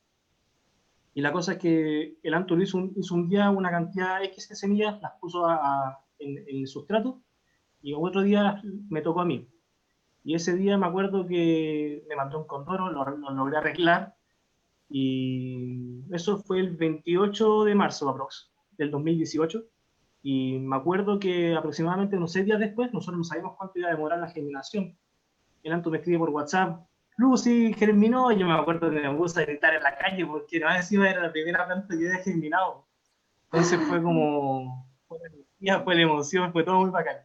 Y la cosa es que el Antonio hizo un día una cantidad X de semillas, las puso en el sustrato, y otro día me tocó a mí. Y ese día me acuerdo que me mandó un condoro, lo logré arreglar, y eso fue el 28 de marzo aprox, del 2018. Y me acuerdo que aproximadamente unos 6 días después, nosotros no sabíamos cuánto iba a demorar la germinación. El Anto me escribe por WhatsApp: Lucy, germinó. Y yo me acuerdo que me puse a gritar en la calle, porque no, encima era la primera planta que había germinado. Entonces fue como, fue la emoción, fue todo muy bacán.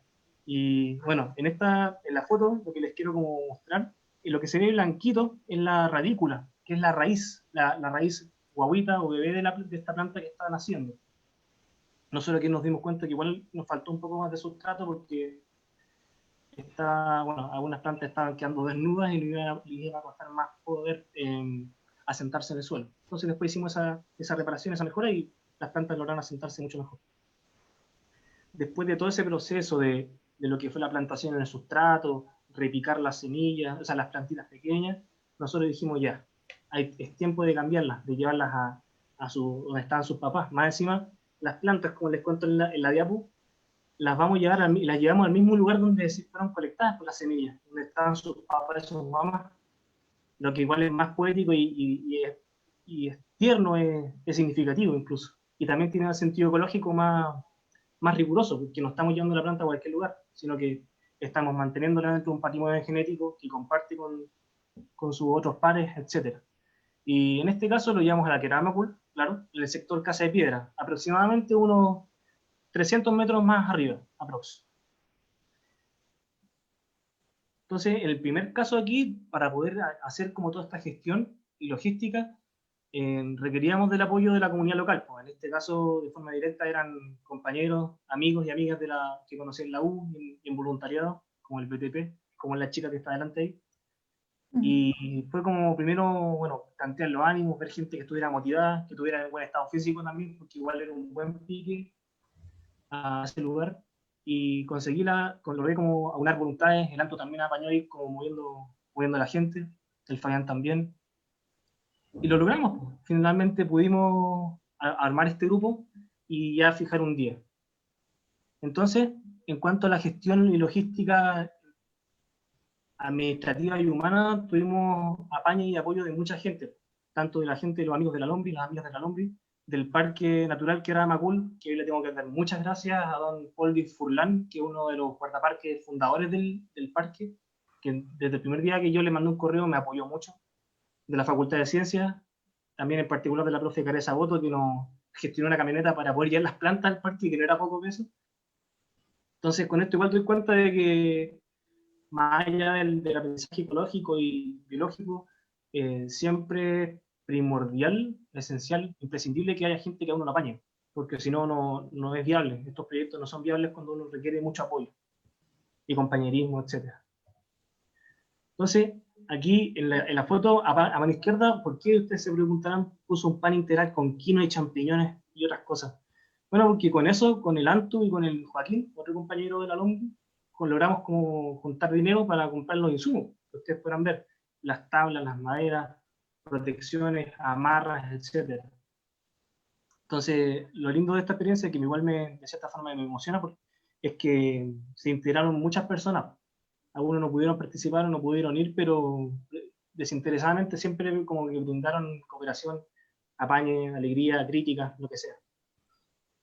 Y bueno, en la foto, lo que les quiero como mostrar, lo que se ve blanquito es la radícula, que es la raíz guaguita o bebé de esta planta que estaban haciendo. Nosotros aquí nos dimos cuenta que igual nos faltó un poco más de sustrato, porque algunas plantas estaban quedando desnudas y les iba a costar más poder asentarse en el suelo. Entonces después hicimos esa reparación, esa mejora, y las plantas lograron asentarse mucho mejor. Después de todo ese proceso de lo que fue la plantación en el sustrato, repicar las semillas, o sea, las plantitas pequeñas, nosotros dijimos es tiempo de cambiarlas, de llevarlas a donde estaban sus papás. Más encima, las plantas, como les cuento en la diapo, las las llevamos al mismo lugar donde se fueron colectadas por las semillas, donde estaban sus papás y sus mamás, lo que igual es más poético y es tierno, es significativo incluso. Y también tiene un sentido ecológico más riguroso, porque no estamos llevando la planta a cualquier lugar, sino que estamos manteniéndola dentro de un patrimonio genético que comparte con sus otros pares, etc. Y en este caso lo llevamos a la Querámacul, claro, en el sector Casa de Piedra, aproximadamente unos 300 metros más arriba, aprox. Entonces, el primer caso aquí, para poder hacer como toda esta gestión y logística, requeríamos del apoyo de la comunidad local. Pues en este caso, de forma directa, eran compañeros, amigos y amigas que conocí en la U y en voluntariado, como el BTP, como la chica que está delante ahí. Y fue como primero, bueno, tantear los ánimos, ver gente que estuviera motivada, que tuviera buen estado físico también, porque igual era un buen pique a ese lugar. Y logré como aunar voluntades. El Anto también apañó ahí como moviendo a la gente, el Fabián también. Y lo logramos, pues. Finalmente pudimos armar este grupo y ya fijar un día. Entonces, en cuanto a la gestión y logística administrativa y humana, tuvimos apaño y apoyo de mucha gente, tanto de la gente, de los amigos de la Lombri, las amigas de la Lombri, del Parque Natural que era Macul, que hoy le tengo que dar muchas gracias a don Paul Di Furlan, que es uno de los guardaparques fundadores del parque, que desde el primer día que yo le mandé un correo me apoyó mucho, de la Facultad de Ciencias, también en particular de la profe Caresa Boto, que nos gestionó una camioneta para poder llevar las plantas al parque, que no era poco peso. Entonces, con esto igual doy cuenta de que, más allá del aprendizaje ecológico y biológico, siempre es primordial, esencial, imprescindible que haya gente que a uno lo apañe, porque si no, no es viable. Estos proyectos no son viables cuando uno requiere mucho apoyo y compañerismo, etc. Entonces, aquí en la foto, a mano izquierda, ¿por qué ustedes se preguntarán? Puso un pan integral con quinoa y champiñones y otras cosas. Bueno, porque con eso, con el Antu y con el Joaquín, otro compañero de la Lombri, logramos como juntar dinero para comprar los insumos, que ustedes puedan ver, las tablas, las maderas, protecciones, amarras, etc. Entonces, lo lindo de esta experiencia, que igual de cierta forma me emociona, es que se integraron muchas personas. Algunos no pudieron participar o no pudieron ir, pero desinteresadamente siempre como que brindaron cooperación, apañe, alegría, crítica, lo que sea.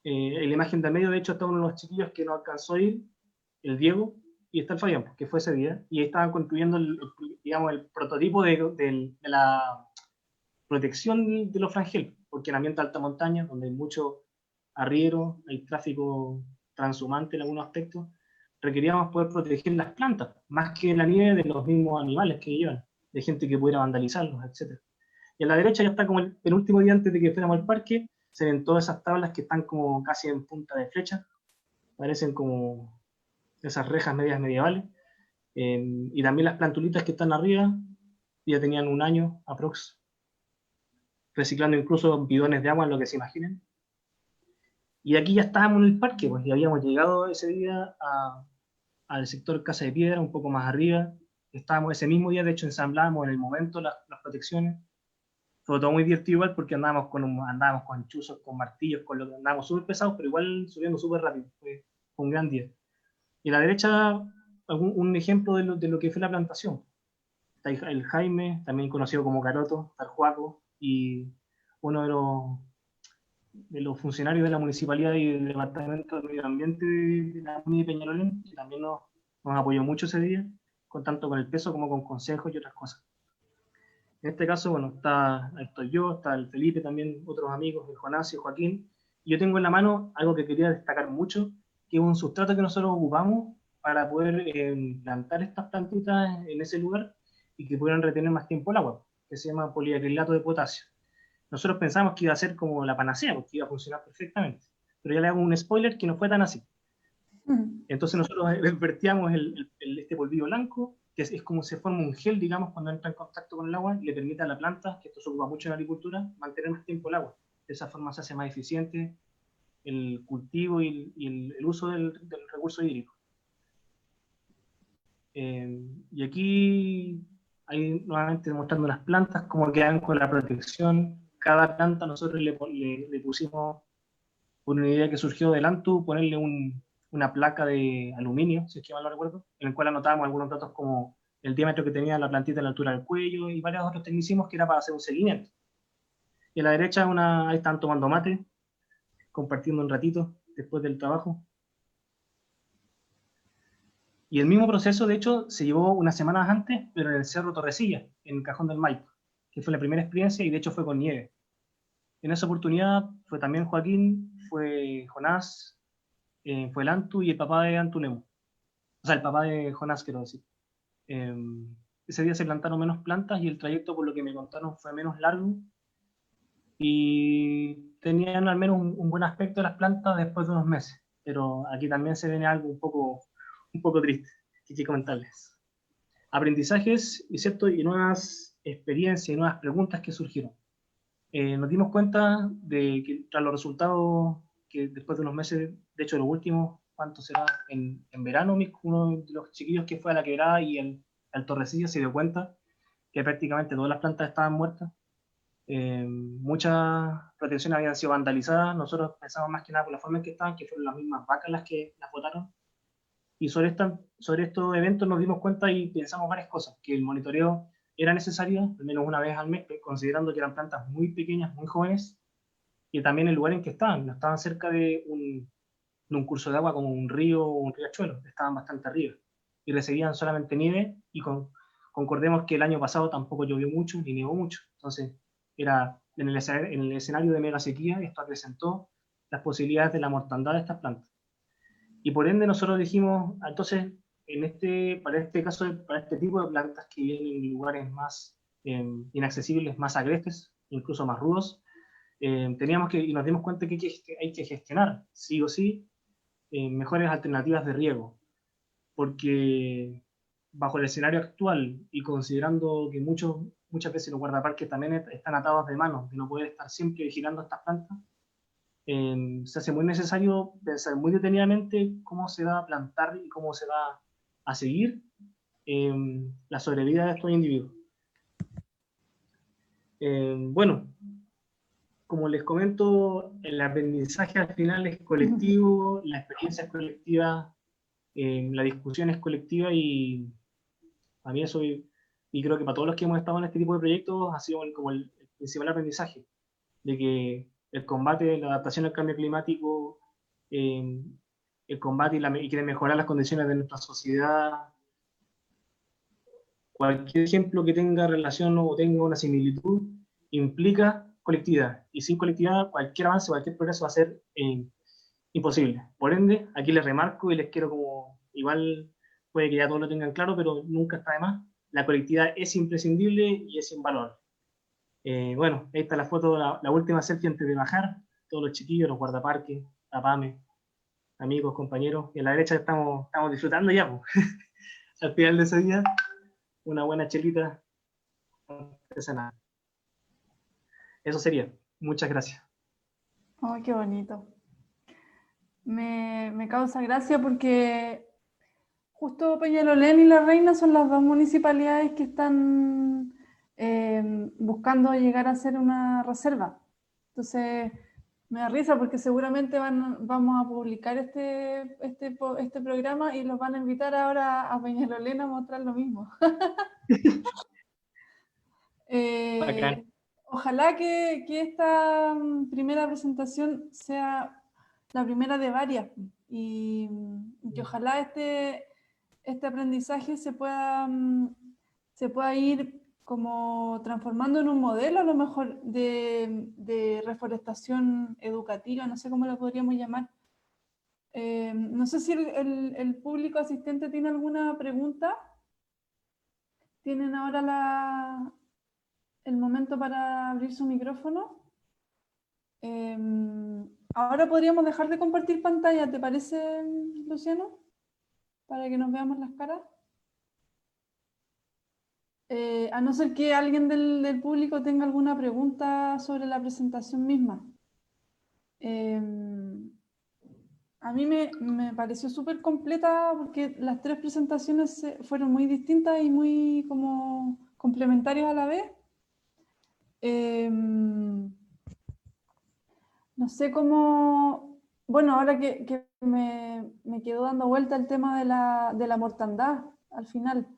En la imagen de medio, de hecho, está uno de los chiquillos que no alcanzó a ir, el Diego, y está el Fabián, que fue ese día, y ahí estaban construyendo digamos, el prototipo de la protección de los frangel, porque en ambiente de alta montaña, donde hay mucho arriero, hay tráfico transhumante en algunos aspectos, requeríamos poder proteger las plantas, más que la nieve de los mismos animales que llevan, de gente que pudiera vandalizarlos, etc. Y a la derecha ya está como el penúltimo día antes de que fuéramos al parque, se ven todas esas tablas que están como casi en punta de flecha, parecen como esas rejas medias medievales, y también las plantulitas que están arriba, ya tenían un año aprox, reciclando incluso bidones de agua, en lo que se imaginen. Y aquí ya estábamos en el parque, pues, y habíamos llegado ese día al sector Casa de Piedra, un poco más arriba. Estábamos ese mismo día, de hecho ensamblábamos en el momento las protecciones. Fue todo muy divertido igual porque andábamos con chuzos, con martillos, andábamos súper pesados, pero igual subiendo súper rápido. Fue un gran día. Y a la derecha, un ejemplo de lo que fue la plantación. Está el Jaime, también conocido como Caroto, está el Juaco, y uno de los funcionarios de la municipalidad y del departamento de medio ambiente de la Comunidad de Peñalolén, que también nos apoyó mucho ese día, tanto con el peso como con consejos y otras cosas. En este caso, bueno, estoy yo, está el Felipe también, otros amigos, el Jonás y el Joaquín. Y yo tengo en la mano algo que quería destacar mucho, que es un sustrato que nosotros ocupamos para poder plantar estas plantitas en ese lugar y que pudieran retener más tiempo el agua, que se llama poliacrilato de potasio. Nosotros pensamos que iba a ser como la panacea, porque iba a funcionar perfectamente, pero ya le hago un spoiler que no fue tan así. Entonces nosotros vertíamos este polvillo blanco, que es como se forma un gel, digamos, cuando entra en contacto con el agua, y le permite a la planta, que esto se ocupa mucho en la agricultura, mantener más tiempo el agua. De esa forma se hace más eficiente el cultivo y el uso del recurso hídrico. Y aquí, ahí nuevamente mostrando las plantas, cómo quedan con la protección. Cada planta nosotros le pusimos por una idea que surgió del ANTU, ponerle una placa de aluminio, si es que mal no recuerdo, en el cual anotábamos algunos datos como el diámetro que tenía la plantita a la altura del cuello y varios otros tecnicismos que era para hacer un seguimiento. Y a la derecha ahí están tomando mate, compartiendo un ratito después del trabajo. Y el mismo proceso, de hecho, se llevó unas semanas antes, pero en el Cerro Torrecilla, en el Cajón del Maipo, que fue la primera experiencia y de hecho fue con nieve. En esa oportunidad fue también Joaquín, fue Jonás, fue el Antu y el papá de Antu Lemu. O sea, el papá de Jonás, quiero decir. Ese día se plantaron menos plantas y el trayecto, por lo que me contaron, fue menos largo. Y tenían al menos un buen aspecto de las plantas después de unos meses. Pero aquí también se viene algo un poco triste que comentarles. Aprendizajes y nuevas experiencias y nuevas preguntas que surgieron. Nos dimos cuenta de que tras los resultados que después de unos meses, de hecho los últimos, ¿cuánto será? En verano, uno de los chiquillos que fue a la quebrada y al Torrecilla se dio cuenta que prácticamente todas las plantas estaban muertas. Muchas protecciones habían sido vandalizadas. Nosotros pensamos más que nada por la forma en que estaban, que fueron las mismas vacas las que las botaron. Y sobre estos eventos nos dimos cuenta y pensamos varias cosas, que el monitoreo era necesario, al menos una vez al mes, considerando que eran plantas muy pequeñas, muy jóvenes, y también el lugar en que estaban. No estaban cerca de un curso de agua como un río o un riachuelo, estaban bastante arriba, y recibían solamente nieve, y concordemos que el año pasado tampoco llovió mucho, ni nevó mucho, entonces era en el escenario de mega sequía, esto acrecentó las posibilidades de la mortandad de estas plantas. Y por ende nosotros dijimos, entonces, para este caso, para este tipo de plantas que viven en lugares más inaccesibles, más agrestes, incluso más rudos, y nos dimos cuenta que hay que gestionar, sí o sí, mejores alternativas de riego, porque bajo el escenario actual y considerando que muchas veces los guardaparques también están atados de manos, de no poder estar siempre vigilando estas plantas, se hace muy necesario pensar muy detenidamente cómo se va a plantar y cómo se va a seguir la sobrevida de estos individuos. Bueno, como les comento, el aprendizaje al final es colectivo, la experiencia es colectiva, la discusión es colectiva y a mí eso, y creo que para todos los que hemos estado en este tipo de proyectos ha sido como el principal aprendizaje, de que el combate, la adaptación al cambio climático, el combate y quiere mejorar las condiciones de nuestra sociedad, cualquier ejemplo que tenga relación o tenga una similitud, implica colectividad. Y sin colectividad, cualquier avance, cualquier progreso va a ser imposible. Por ende, aquí les remarco y les quiero como, igual puede que ya todos lo tengan claro, pero nunca está de más, la colectividad es imprescindible y es invaluable. Bueno, ahí está la foto, la última selfie antes de bajar, todos los chiquillos, los guardaparques, la PAME, amigos, compañeros, y a la derecha estamos disfrutando ya, pues. Al final de ese día, una buena chelita artesanal. Eso sería. Muchas gracias. Ay, qué bonito. Me causa gracia porque justo Peñalolén y La Reina son las dos municipalidades que están buscando llegar a ser una reserva. Entonces, me da risa porque seguramente vamos a publicar este programa y los van a invitar ahora a Peñalolén a mostrar lo mismo. Ojalá que esta primera presentación sea la primera de varias y que ojalá este aprendizaje se pueda ir como transformando en un modelo a lo mejor de reforestación educativa, no sé cómo lo podríamos llamar. No sé si el público asistente tiene alguna pregunta. ¿Tienen ahora el momento para abrir su micrófono? Ahora podríamos dejar de compartir pantalla, ¿te parece, Luciano? Para que nos veamos las caras. A no ser que alguien del público tenga alguna pregunta sobre la presentación misma. A mí me pareció súper completa porque las tres presentaciones fueron muy distintas y muy como complementarias a la vez. No sé cómo bueno, ahora que me quedó dando vuelta el tema de la mortandad al final,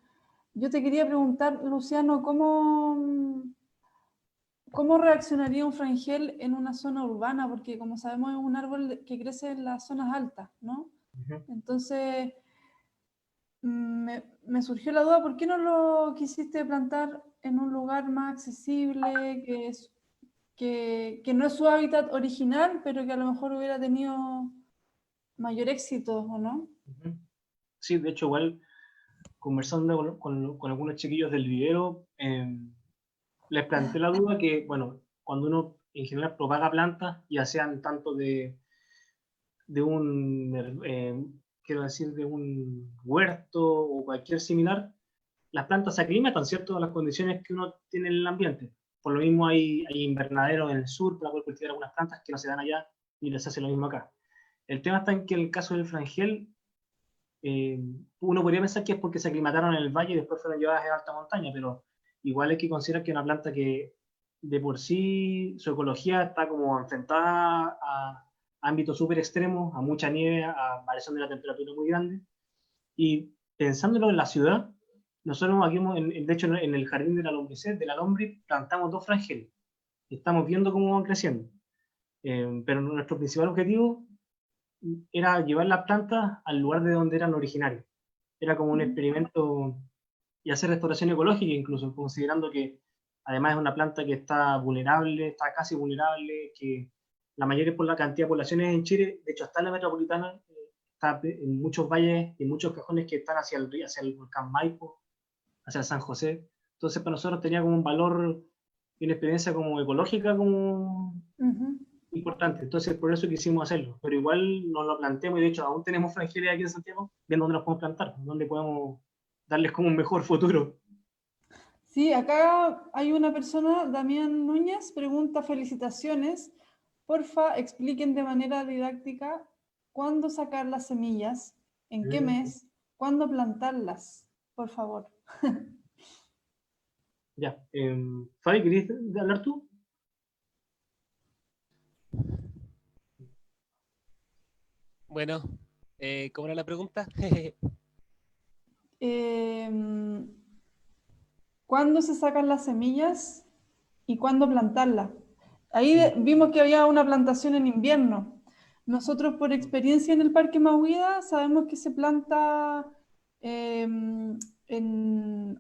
yo te quería preguntar, Luciano, ¿cómo reaccionaría un frangel en una zona urbana? Porque como sabemos es un árbol que crece en las zonas altas, ¿no? Ujú. Entonces, me surgió la duda, ¿por qué no lo quisiste plantar en un lugar más accesible, que no es su hábitat original, pero que a lo mejor hubiera tenido mayor éxito, ¿o no? Ujú. Sí, de hecho, igual conversando con algunos chiquillos del vivero, les planteé la duda que, bueno, cuando uno en general propaga plantas, ya sean tanto de un, quiero decir, de un huerto o cualquier similar, las plantas se aclimatan, ¿cierto?, a las condiciones que uno tiene en el ambiente. Por lo mismo hay invernaderos en el sur para poder cultivar algunas plantas que no se dan allá y les hace lo mismo acá. El tema está en que en el caso del frangel, eh, uno podría pensar que es porque se aclimataron en el valle y después fueron llevadas a alta montaña, pero igual hay que considerar que es una planta que de por sí su ecología está como enfrentada a ámbitos súper extremos, a mucha nieve, a variación de la temperatura muy grande. Y pensándolo en la ciudad, nosotros aquí, de hecho, en el jardín de la lombriz, plantamos 2 frangeles. Estamos viendo cómo van creciendo. Pero nuestro principal objetivo era llevar las plantas al lugar de donde eran originarios. Era como un experimento y hacer restauración ecológica incluso, considerando que además es una planta que está vulnerable, está casi vulnerable, que la mayoría por la cantidad de poblaciones en Chile, de hecho hasta en la metropolitana, está en muchos valles y muchos cajones que están hacia el río, hacia el volcán Maipo, hacia el San José. Entonces para nosotros tenía como un valor y una experiencia como ecológica como importante. Entonces por eso quisimos hacerlo. Pero igual nos lo planteamos y de hecho aún tenemos frangeles aquí en Santiago, viendo dónde los podemos plantar, dónde podemos darles como un mejor futuro. Sí, acá hay una persona, Damián Núñez, pregunta: felicitaciones. Porfa, expliquen de manera didáctica cuándo sacar las semillas, en qué mes, cuándo plantarlas, por favor. Ya. Fabi, ¿querías hablar tú? Bueno, ¿cómo era la pregunta? ¿Cuándo se sacan las semillas y cuándo plantarlas? Ahí vimos que había una plantación en invierno. Nosotros, por experiencia en el Parque Mauida, sabemos que se planta en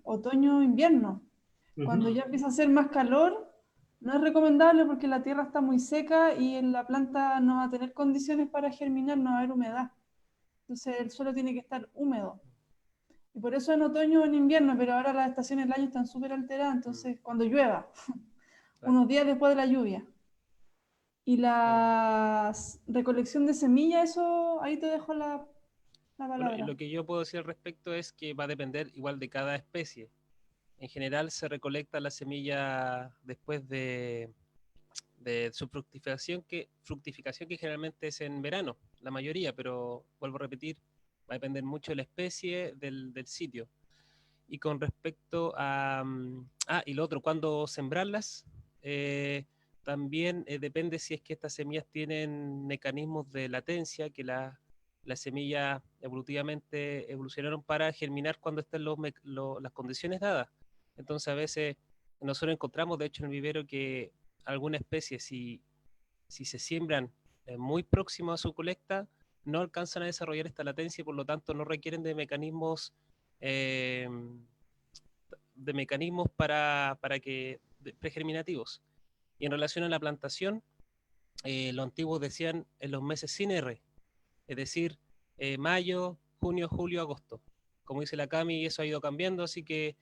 otoño-invierno. Cuando ya empieza a hacer más calor, no es recomendable porque la tierra está muy seca y la planta no va a tener condiciones para germinar, no va a haber humedad. Entonces el suelo tiene que estar húmedo. Y por eso en otoño o en invierno, pero ahora las estaciones del año están súper alteradas, entonces cuando llueva, unos días después de la lluvia. Y la recolección de semillas, eso ahí te dejo la Bueno, palabra. lo que yo puedo decir al respecto es que va a depender igual de cada especie. En general se recolecta la semilla después de su fructificación que generalmente es en verano, la mayoría, pero vuelvo a repetir, va a depender mucho de la especie, del sitio. Y con respecto a... y lo otro, ¿cuándo sembrarlas? También depende si es que estas semillas tienen mecanismos de latencia, que las semillas evolutivamente evolucionaron para germinar cuando estén las condiciones dadas. Entonces a veces nosotros encontramos, de hecho, en el vivero que alguna especie, si se siembran muy próximo a su colecta, no alcanzan a desarrollar esta latencia y por lo tanto no requieren eh, de mecanismos pregerminativos. Y en relación a la plantación, los antiguos decían en los meses sin R, es decir, mayo, junio, julio, agosto. Como dice la Cami, eso ha ido cambiando, así que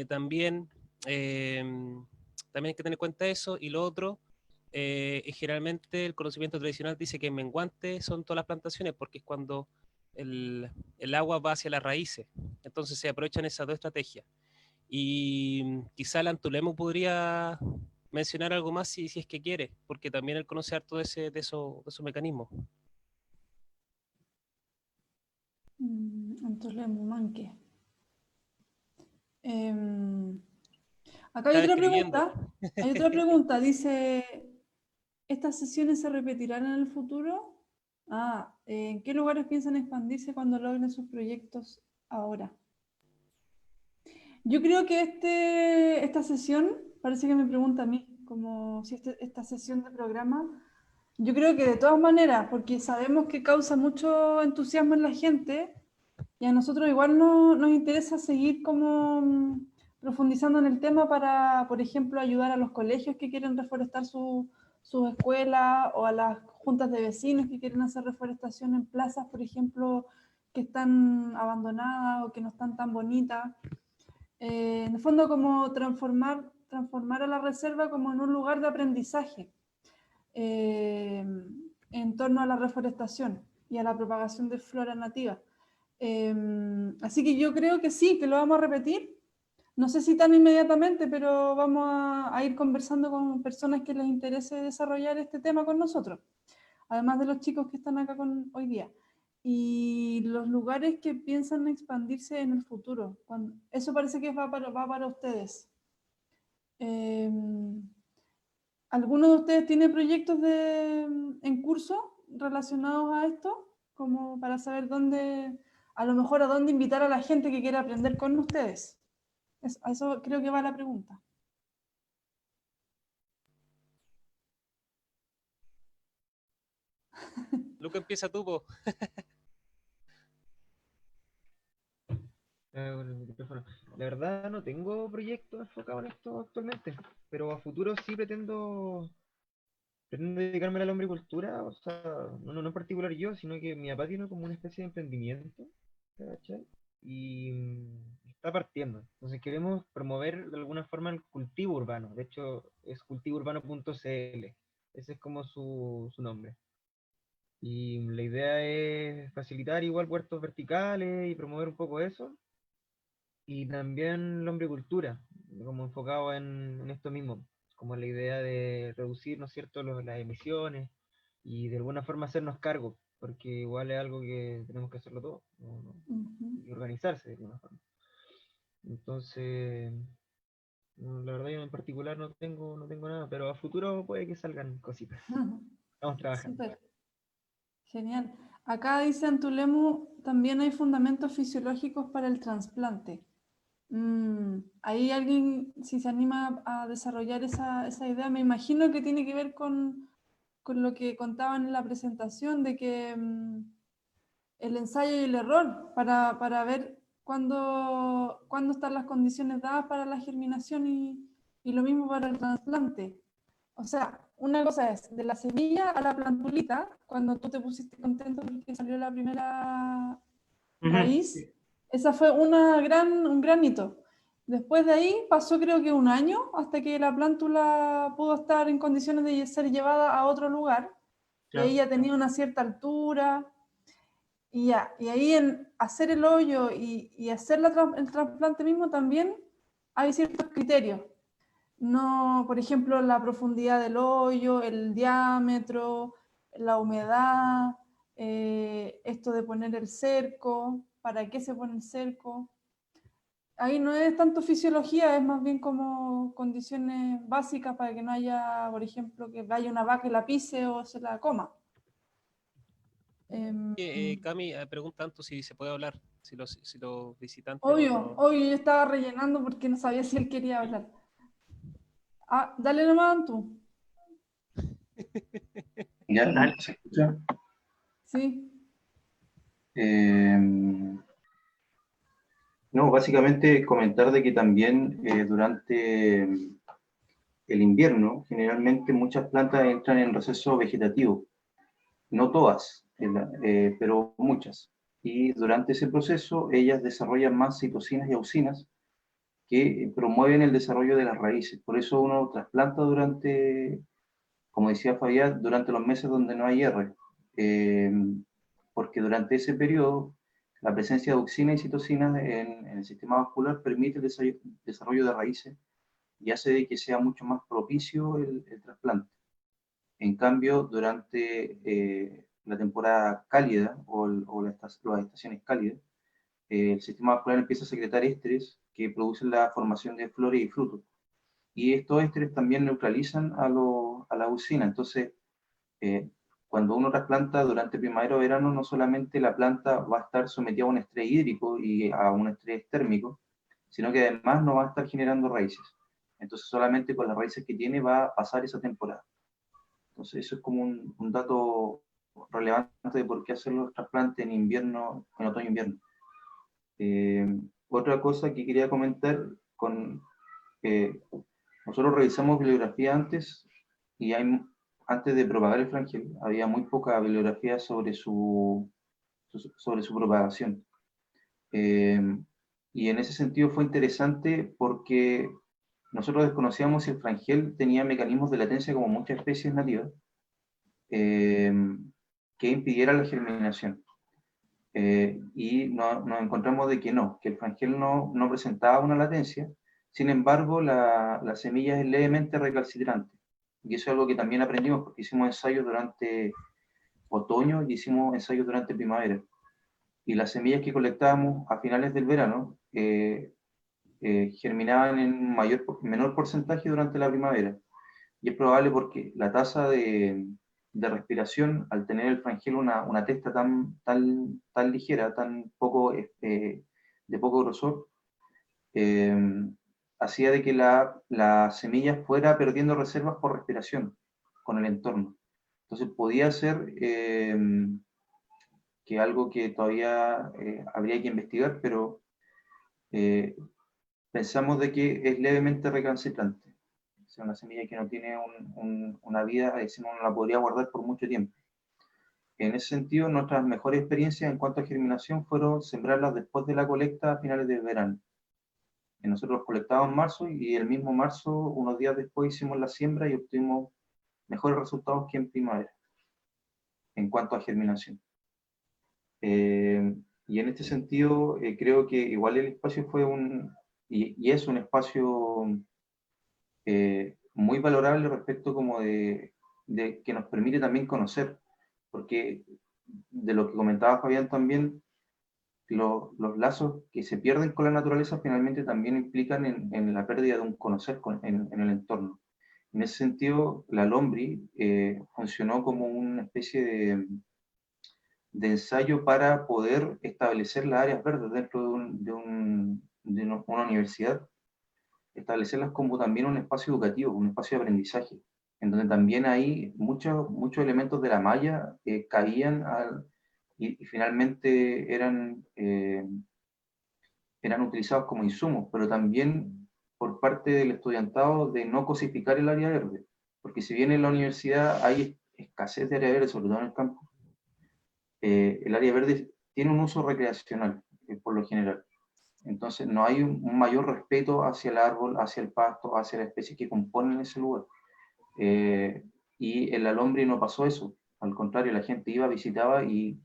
también, también hay que tener en cuenta eso. Y lo otro, generalmente el conocimiento tradicional dice que en menguante son todas las plantaciones, porque es cuando el agua va hacia las raíces. Entonces se aprovechan esas dos estrategias. Y quizá el Antulemo podría mencionar algo más si es que quiere, porque también él conoce harto de esos mecanismos. Antolemo, manque. Acá hay Estaba otra escribiendo. pregunta. Hay otra pregunta. Dice: ¿estas sesiones se repetirán en el futuro? ¿En qué lugares piensan expandirse cuando logren sus proyectos ahora? Yo creo que esta sesión, parece que me pregunta a mí, como si esta sesión de programa, yo creo que de todas maneras, porque sabemos que causa mucho entusiasmo en la gente, y a nosotros igual nos interesa seguir como profundizando en el tema para, por ejemplo, ayudar a los colegios que quieren reforestar sus escuelas o a las juntas de vecinos que quieren hacer reforestación en plazas, por ejemplo, que están abandonadas o que no están tan bonitas. En el fondo, como transformar a la reserva como en un lugar de aprendizaje en torno a la reforestación y a la propagación de flora nativa. Así que yo creo que sí, que lo vamos a repetir. No sé si tan inmediatamente, pero vamos a ir conversando con personas que les interese desarrollar este tema con nosotros, además de los chicos que están acá hoy día. Y los lugares que piensan expandirse en el futuro. Eso parece que va para ustedes. ¿Alguno de ustedes tiene proyectos en curso relacionados a esto? Como para saber a lo mejor a dónde invitar a la gente que quiera aprender con ustedes. A eso creo que va la pregunta. Luca, empieza tú, po. Con el micrófono. La verdad no tengo proyectos enfocados en esto actualmente, pero a futuro sí pretendo dedicarme a la lombricultura, o sea, no en particular yo, sino que mi papá tiene como una especie de emprendimiento, ¿cachai? Y está partiendo. Entonces queremos promover de alguna forma el cultivo urbano. De hecho, es cultivourbano.cl. Ese es como su nombre. Y la idea es facilitar igual huertos verticales y promover un poco eso. Y también la hombricultura, como enfocado en esto mismo, como la idea de reducir, ¿no es cierto?, las emisiones y de alguna forma hacernos cargo, porque igual es algo que tenemos que hacerlo todo, y organizarse de alguna forma. Entonces, la verdad yo en particular no tengo nada, pero a futuro puede que salgan cositas. Estamos trabajando. Súper, genial. Acá dice Antulemu, también hay fundamentos fisiológicos para el trasplante. Ahí alguien, si se anima a desarrollar esa idea, me imagino que tiene que ver con lo que contaban en la presentación, de que el ensayo y el error, para ver cuándo están las condiciones dadas para la germinación y lo mismo para el trasplante. O sea, una cosa es de la semilla a la plantulita, cuando tú te pusiste contento porque salió la primera raíz, esa fue un gran hito. Después de ahí pasó creo que un año hasta que la plántula pudo estar en condiciones de ser llevada a otro lugar. Y ahí ya tenía una cierta altura. Y ahí en hacer el hoyo y hacer el trasplante mismo también hay ciertos criterios. No, por ejemplo, la profundidad del hoyo, el diámetro, la humedad, esto de poner el cerco, para qué se pone el cerco. Ahí no es tanto fisiología, es más bien como condiciones básicas para que no haya, por ejemplo, que vaya una vaca y la pise o se la coma. Cami, pregunta tanto si se puede hablar, si los visitantes... Obvio, yo estaba rellenando porque no sabía si él quería hablar. Dale nomás tú. ¿Ya? ¿Se escucha? Sí. No, básicamente comentar de que también durante el invierno, generalmente muchas plantas entran en receso vegetativo. No todas, pero muchas. Y durante ese proceso ellas desarrollan más citocinas y auxinas que promueven el desarrollo de las raíces. Por eso uno trasplanta durante, como decía Fabián, durante los meses donde no hay R. Porque durante ese periodo la presencia de auxina y citocinas en el sistema vascular permite el desarrollo de raíces y hace de que sea mucho más propicio el trasplante. En cambio, durante la temporada cálida o las estaciones cálidas, el sistema vascular empieza a secretar ésteres que producen la formación de flores y frutos. Y estos ésteres también neutralizan a la auxina. Entonces, cuando uno trasplanta durante primavera o verano, no solamente la planta va a estar sometida a un estrés hídrico y a un estrés térmico, sino que además no va a estar generando raíces. Entonces solamente con las raíces que tiene va a pasar esa temporada. Entonces eso es como un dato relevante de por qué hacer los trasplantes en invierno, en otoño-invierno. Otra cosa que quería comentar, nosotros revisamos bibliografía antes, y antes de propagar el frangel, había muy poca bibliografía sobre su propagación. Y en ese sentido fue interesante porque nosotros desconocíamos si el frangel tenía mecanismos de latencia como muchas especies nativas, que impidiera la germinación. Y nos encontramos de que no, que el frangel no presentaba una latencia. Sin embargo, la semilla es levemente recalcitrante. Y eso es algo que también aprendimos porque hicimos ensayos durante otoño y hicimos ensayos durante primavera. Y las semillas que colectábamos a finales del verano germinaban en menor porcentaje durante la primavera. Y es probable porque la tasa de respiración, al tener el frangel una testa tan ligera, tan poco, de poco grosor, hacía de que la semilla fuera perdiendo reservas por respiración con el entorno. Entonces podía ser que algo que todavía habría que investigar, pero pensamos de que es levemente recalcitrante. O sea, una semilla que no tiene una vida, decimos, no la podría guardar por mucho tiempo. En ese sentido, nuestras mejores experiencias en cuanto a germinación fueron sembrarlas después de la colecta a finales de verano. Nosotros colectábamos en marzo y el mismo marzo, unos días después, hicimos la siembra y obtuvimos mejores resultados que en primavera en cuanto a germinación. Y en este sentido, creo que igual el espacio fue y es un espacio muy valorable respecto como de que nos permite también conocer, porque de lo que comentaba Fabián también, los lazos que se pierden con la naturaleza finalmente también implican en la pérdida de un conocer en el entorno. En ese sentido, la Lombri funcionó como una especie de ensayo para poder establecer las áreas verdes dentro de una universidad, establecerlas como también un espacio educativo, un espacio de aprendizaje, en donde también hay muchos elementos de la malla que caían y finalmente eran utilizados como insumos, pero también por parte del estudiantado de no cosificar el área verde, porque si bien en la universidad hay escasez de área verde, sobre todo en el campo, el área verde tiene un uso recreacional, por lo general. Entonces no hay un mayor respeto hacia el árbol, hacia el pasto, hacia las especies que componen ese lugar. Y en la Lombri no pasó eso. Al contrario, la gente iba, visitaba y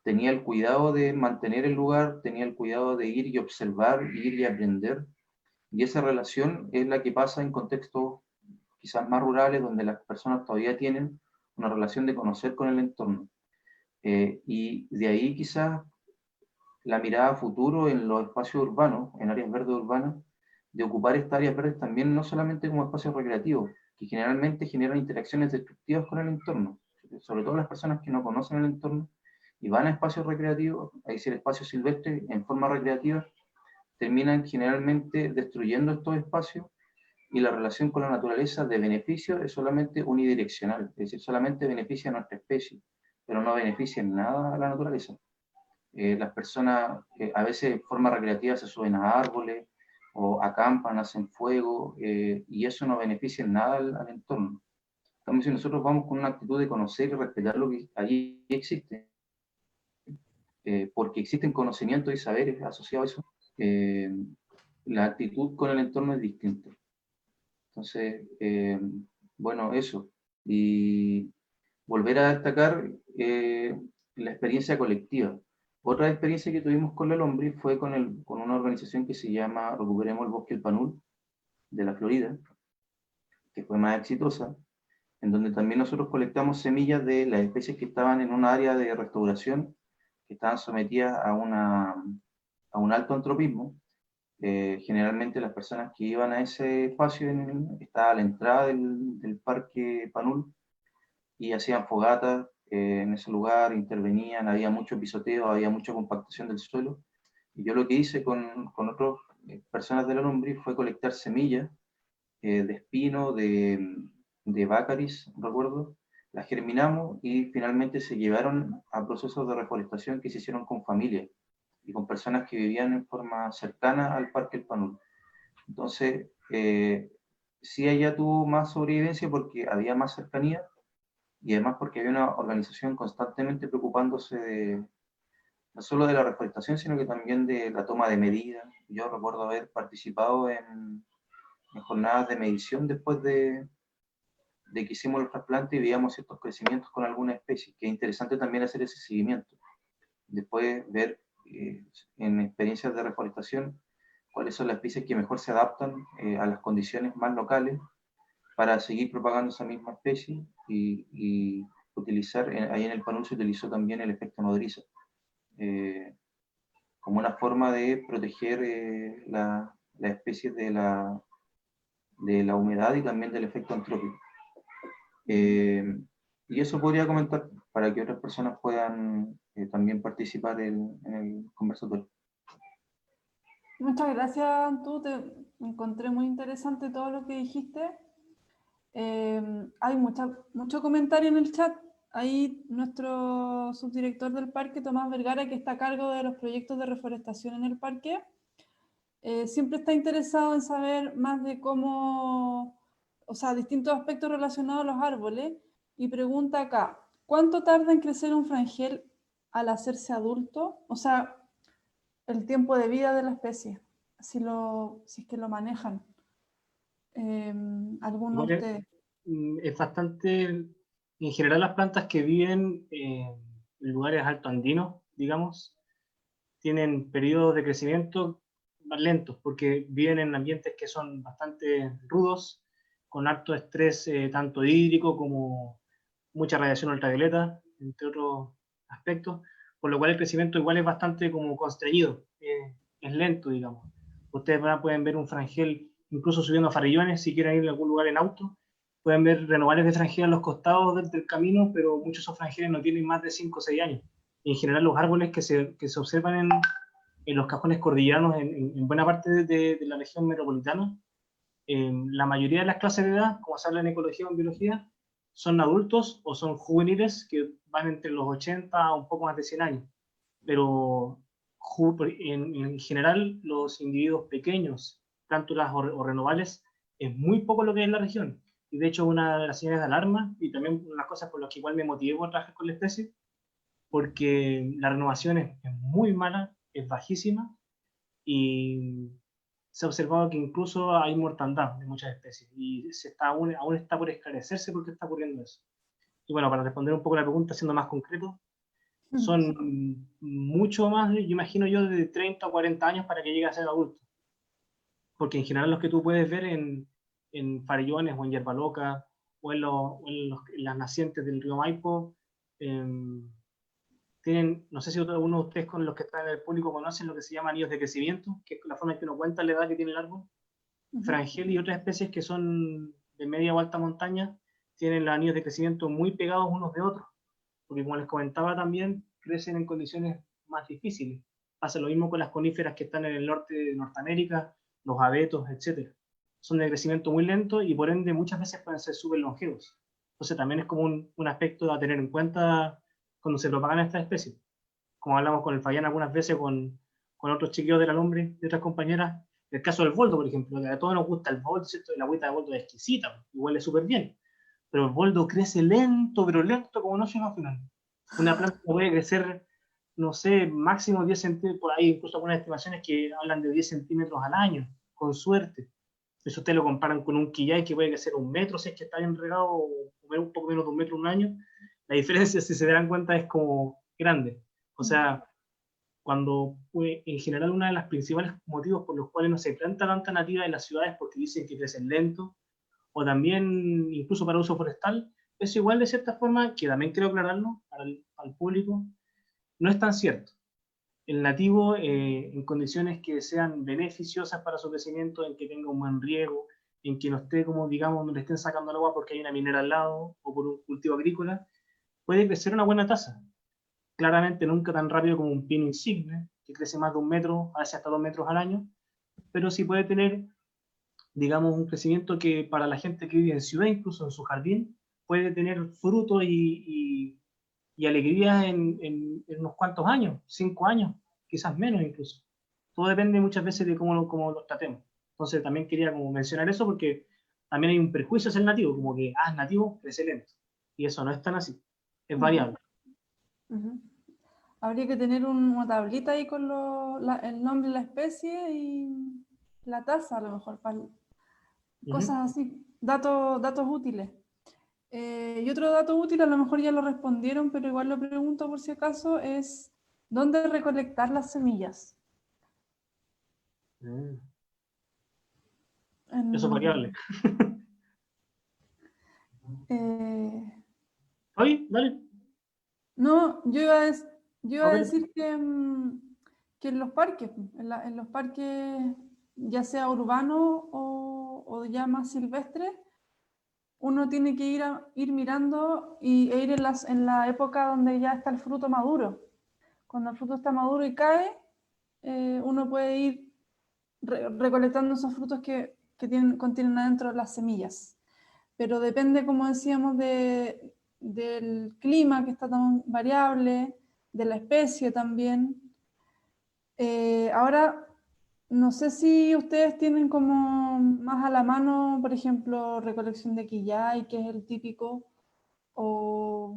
tenía el cuidado de mantener el lugar, tenía el cuidado de ir y observar, ir y aprender. Y esa relación es la que pasa en contextos quizás más rurales, donde las personas todavía tienen una relación de conocer con el entorno. Y de ahí quizás la mirada a futuro en los espacios urbanos, en áreas verdes urbanas, de ocupar estas áreas verdes también no solamente como espacios recreativos, que generalmente generan interacciones destructivas con el entorno, sobre todo las personas que no conocen el entorno y van a espacios recreativos, a decir espacios silvestres en forma recreativa, terminan generalmente destruyendo estos espacios y la relación con la naturaleza de beneficio es solamente unidireccional, es decir, solamente beneficia a nuestra especie, pero no beneficia en nada a la naturaleza. Las personas a veces de forma recreativa se suben a árboles o acampan, hacen fuego, y eso no beneficia en nada al entorno. Entonces, si nosotros vamos con una actitud de conocer y respetar lo que allí existe, porque existen conocimientos y saberes asociados a eso, la actitud con el entorno es distinta. Entonces, bueno, eso. Y volver a destacar la experiencia colectiva. Otra experiencia que tuvimos con la Lombri fue con una organización que se llama Recuperemos el Bosque El Panul, de la Florida, que fue más exitosa, en donde también nosotros colectamos semillas de las especies que estaban en un área de restauración, que estaban sometidas a un alto antropismo. Generalmente las personas que iban a ese espacio estaba a la entrada del Parque Panul y hacían fogatas en ese lugar, intervenían, había mucho pisoteo, había mucha compactación del suelo. Y yo lo que hice con otras personas de la Lombri fue colectar semillas de espino, de bácaris, recuerdo, las germinamos y finalmente se llevaron a procesos de reforestación que se hicieron con familias y con personas que vivían en forma cercana al Parque El Panul. Entonces, sí allá tuvo más sobrevivencia porque había más cercanía y además porque había una organización constantemente preocupándose no solo de la reforestación, sino que también de la toma de medidas. Yo recuerdo haber participado en jornadas de medición después de que hicimos los trasplantes y veíamos ciertos crecimientos con alguna especie, que es interesante también hacer ese seguimiento. Después ver en experiencias de reforestación cuáles son las especies que mejor se adaptan a las condiciones más locales para seguir propagando esa misma especie y utilizar, ahí en el Panul se utilizó también el efecto nodriza, como una forma de proteger las especies de la humedad y también del efecto antrópico. Y eso podría comentar para que otras personas puedan también participar en el conversatorio. Muchas gracias, Antú. Te encontré muy interesante todo lo que dijiste. Hay mucho comentario en el chat. Ahí nuestro subdirector del parque, Tomás Vergara, que está a cargo de los proyectos de reforestación en el parque, siempre está interesado en saber más de cómo, o sea, distintos aspectos relacionados a los árboles, y pregunta acá, ¿cuánto tarda en crecer un frangel al hacerse adulto? O sea, el tiempo de vida de la especie, si es que lo manejan. ¿Alguno de ustedes? Es bastante, en general las plantas que viven en lugares altoandinos, digamos, tienen periodos de crecimiento más lentos, porque viven en ambientes que son bastante rudos, con alto estrés tanto hídrico como mucha radiación ultravioleta, entre otros aspectos, por lo cual el crecimiento igual es bastante como constreñido, es lento, digamos. Ustedes pueden ver un frangel incluso subiendo a Farellones, si quieren ir a algún lugar en auto, pueden ver renovales de frangel a los costados del camino, pero muchos de esos frangeles no tienen más de 5 o 6 años. Y en general los árboles que se observan en los cajones cordilleranos en buena parte de la región metropolitana, la mayoría de las clases de edad, como se habla en ecología o en biología, son adultos o son juveniles que van entre los 80 a un poco más de 100 años. Pero en general los individuos pequeños, plántulas o renovales, es muy poco lo que hay en la región. Y de hecho una de las señales de alarma, y también una de las cosas por las que igual me motivé por trabajar con la especie, porque la renovación es muy mala, es bajísima, y se ha observado que incluso hay mortandad de muchas especies, y aún está por esclarecerse por qué está ocurriendo eso. Y bueno, para responder un poco la pregunta, siendo más concreto, son mucho más, yo imagino yo, de 30 o 40 años para que llegue a ser adulto. Porque en general los que tú puedes ver en Farellones o en Yerba Loca o en las nacientes del río Maipo, tienen, no sé si alguno de ustedes con los que están en el público conocen lo que se llama anillos de crecimiento, que es la forma en que uno cuenta la edad que tiene el árbol. Frangel y otras especies que son de media o alta montaña tienen los anillos de crecimiento muy pegados unos de otros, porque como les comentaba también, crecen en condiciones más difíciles. Pasa lo mismo con las coníferas que están en el norte de Norteamérica, los abetos, etc. Son de crecimiento muy lento y por ende muchas veces pueden ser súper longevos. Entonces también es como un aspecto a tener en cuenta cuando se propagan estas especies. Como hablamos con el Fabián algunas veces, con otros chiquillos de la Lumbre, de otras compañeras, el caso del boldo, por ejemplo, que a todos nos gusta el boldo, ¿cierto? Y la agüita de boldo es exquisita, y huele súper bien. Pero el boldo crece lento, pero lento como no se imaginan. Una planta puede crecer, no sé, máximo 10 centímetros, por ahí incluso algunas estimaciones que hablan de 10 centímetros al año, con suerte. Eso ustedes lo comparan con un quillay que puede crecer 1 metro, si es que está bien regado, o un poco menos de 1 metro un año. La diferencia, si se dan cuenta, es como grande. O sea, cuando en general uno de los principales motivos por los cuales no se planta tanta nativa en las ciudades porque dicen que crecen lento, o también incluso para uso forestal, eso igual de cierta forma, que también quiero aclararlo al público, no es tan cierto. El nativo, en condiciones que sean beneficiosas para su crecimiento, en que tenga un buen riego, en que no esté, como digamos, no le estén sacando el agua porque hay una minera al lado o por un cultivo agrícola, puede crecer una buena tasa. Claramente nunca tan rápido como un pino insigne, que crece más de 1 metro, a veces hasta 2 metros al año, pero sí puede tener, digamos, un crecimiento que para la gente que vive en ciudad, incluso en su jardín, puede tener fruto y alegría en unos cuantos años, 5 años, quizás menos incluso. Todo depende muchas veces de cómo lo tratemos. Entonces también quería como mencionar eso porque también hay un prejuicio hacia el nativo, como que, es nativo, crece lento. Y eso no es tan así, es variable. Ujú. Habría que tener una tablita ahí con el nombre de la especie y la tasa, a lo mejor, para cosas así, datos útiles. Y otro dato útil, a lo mejor ya lo respondieron, pero igual lo pregunto por si acaso, es ¿dónde recolectar las semillas? Eso es variable. Oye, dale. No, yo iba a Ok. decir que en los parques, en los parques, ya sea urbanos o ya más silvestres, uno tiene que ir mirando e ir en la época donde ya está el fruto maduro. Cuando el fruto está maduro y cae, uno puede ir recolectando esos frutos que contienen adentro las semillas. Pero depende, como decíamos, del clima que está tan variable, de la especie también. Ahora, no sé si ustedes tienen como más a la mano, por ejemplo, recolección de quillay, que es el típico, o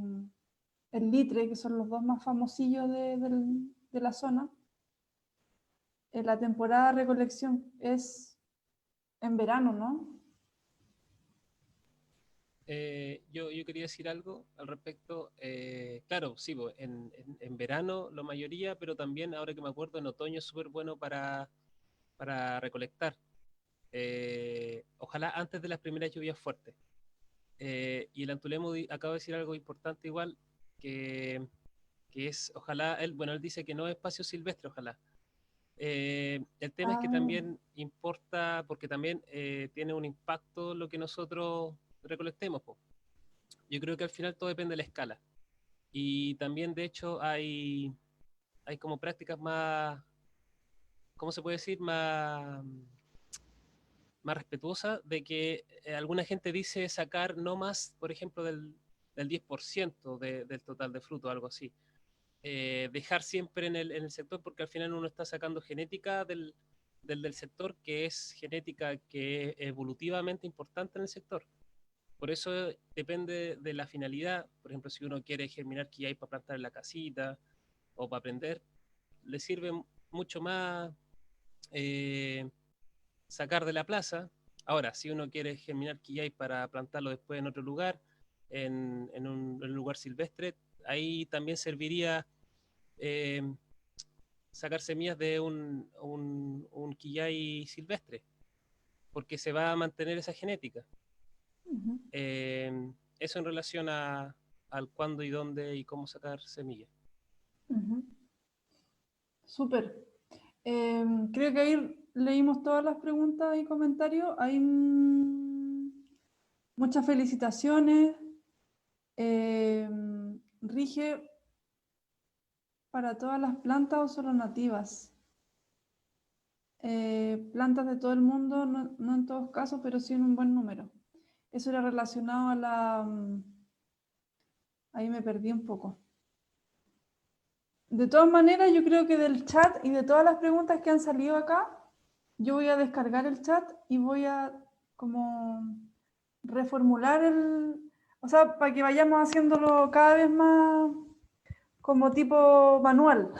el litre, que son los dos más famosillos de la zona. La temporada de recolección es en verano, ¿no? Yo quería decir algo al respecto. Claro, sí, en verano la mayoría, pero también, ahora que me acuerdo, en otoño es súper bueno para recolectar. Ojalá antes de las primeras lluvias fuertes. Y el Antulemo acaba de decir algo importante igual, que, que es, ojalá, él dice que no es espacio silvestre, ojalá. El tema es que Ah, también importa, porque también tiene un impacto lo que nosotros recolectemos, po. Yo creo que al final todo depende de la escala. Y también, de hecho, hay como prácticas más, ¿cómo se puede decir? Más respetuosas de que alguna gente dice sacar no más, por ejemplo, del 10% del total de fruto, algo así. Dejar siempre en el sector, porque al final uno está sacando genética del sector, que es genética que es evolutivamente importante en el sector. Por eso depende de la finalidad. Por ejemplo, si uno quiere germinar quillay para plantar en la casita o para aprender, le sirve mucho más sacar de la plaza. Ahora, si uno quiere germinar quillay para plantarlo después en otro lugar, en un lugar silvestre, ahí también serviría eh, sacar semillas de un quillay silvestre, porque se va a mantener esa genética. ujú, Eso en relación al cuándo y dónde y cómo sacar semillas. ujú. Súper. Creo que ahí leímos todas las preguntas y comentarios. Hay muchas felicitaciones. Rige para todas las plantas o solo nativas. Plantas de todo el mundo, no en todos casos, pero sí en un buen número. Eso era relacionado a ahí me perdí un poco. De todas maneras, yo creo que del chat y de todas las preguntas que han salido acá, yo voy a descargar el chat y voy a como reformular o sea, para que vayamos haciéndolo cada vez más como tipo manual,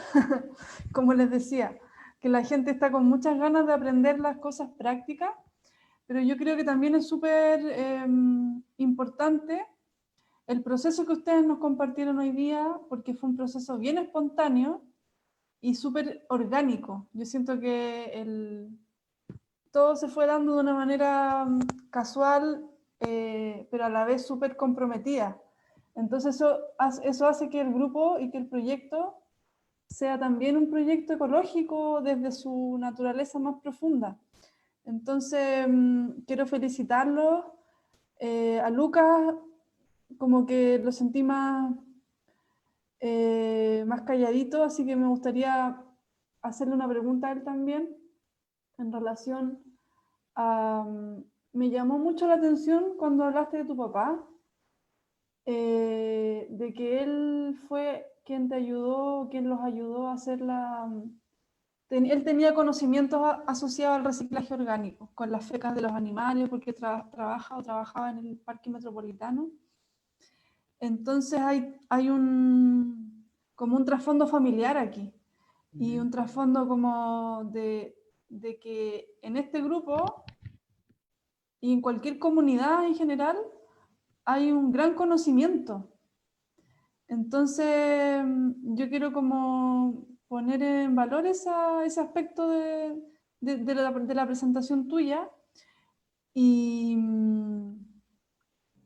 como les decía, que la gente está con muchas ganas de aprender las cosas prácticas, pero yo creo que también es súper importante el proceso que ustedes nos compartieron hoy día, porque fue un proceso bien espontáneo y súper orgánico. Yo siento que todo se fue dando de una manera casual, pero a la vez súper comprometida. Entonces eso hace que el grupo y que el proyecto sea también un proyecto ecológico desde su naturaleza más profunda. Entonces, quiero felicitarlo. A Lucas, como que lo sentí más más calladito, así que me gustaría hacerle una pregunta a él también en relación a... Me llamó mucho la atención cuando hablaste de tu papá, de que él fue quien te ayudó, quien los ayudó a hacer la... Él tenía conocimientos asociados al reciclaje orgánico, con las fecas de los animales, porque trabajaba en el Parque Metropolitano. Entonces hay como un trasfondo familiar aquí, y un trasfondo como de que en este grupo y en cualquier comunidad en general hay un gran conocimiento. Entonces yo quiero como poner en valor ese aspecto de la presentación tuya, y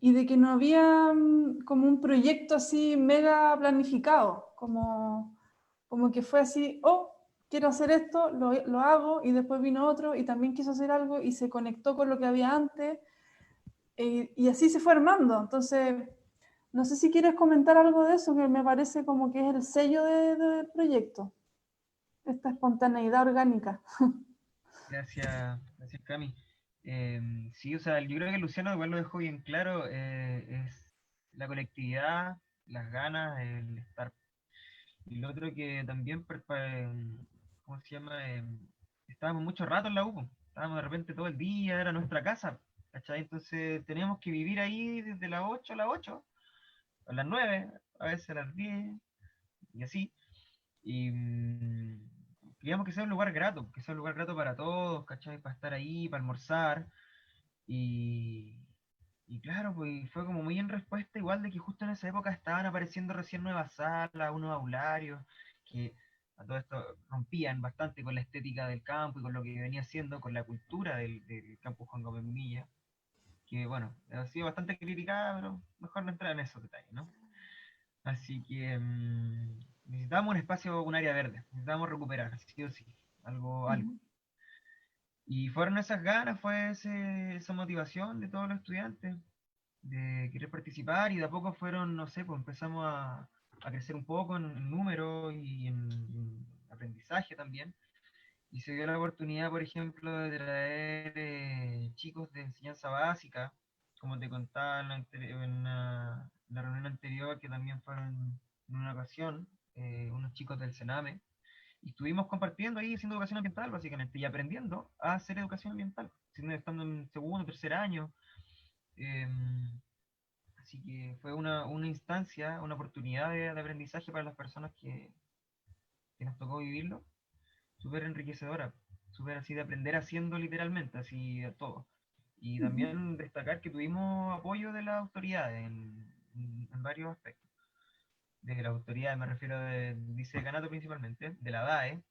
de que no había como un proyecto así mega planificado, como que fue así, oh, quiero hacer esto, lo hago, y después vino otro y también quiso hacer algo y se conectó con lo que había antes, y así se fue armando. Entonces, no sé si quieres comentar algo de eso, que me parece como que es el sello del proyecto, esta espontaneidad orgánica. Gracias, gracias Cami. Sí, o sea, yo creo que Luciano igual lo dejó bien claro, es la colectividad, las ganas, el estar. Y lo otro que también, ¿cómo se llama? Estábamos mucho rato en la U, po. Estábamos de repente todo el día, era nuestra casa, ¿cachai? Entonces teníamos que vivir ahí desde las 8 a las 8, a las 9, a veces a las 10, y así. Y queríamos que sea un lugar grato, que sea un lugar grato para todos, ¿cachai? Para estar ahí, para almorzar. Y, y claro, pues fue como muy en respuesta, igual de que justo en esa época estaban apareciendo recién nuevas salas, unos aularios, que a todo esto rompían bastante con la estética del campo y con lo que venía siendo, con la cultura del campus Juan Gómez Milla, que bueno, ha sido bastante criticada, pero mejor no entrar en esos detalles, ¿no? Así que necesitábamos un espacio, un área verde, necesitábamos recuperar, sí o sí, algo. Y fueron esas ganas, fue esa motivación de todos los estudiantes de querer participar, y de a poco fueron, no sé, pues empezamos a crecer un poco en número y en aprendizaje también. Y se dio la oportunidad, por ejemplo, de traer chicos de enseñanza básica, como te contaba en la reunión anterior, que también fueron en una ocasión, unos chicos del Sename, y estuvimos compartiendo ahí, haciendo educación ambiental, básicamente, y aprendiendo a hacer educación ambiental, estando en segundo, tercer año. eh, Así que fue una instancia, una oportunidad de aprendizaje para las personas que nos tocó vivirlo, súper enriquecedora, súper así de aprender haciendo literalmente, así de todo. Y también destacar que tuvimos apoyo de las autoridades en varios aspectos. De las autoridades me refiero de vicedecanato principalmente, de la DAE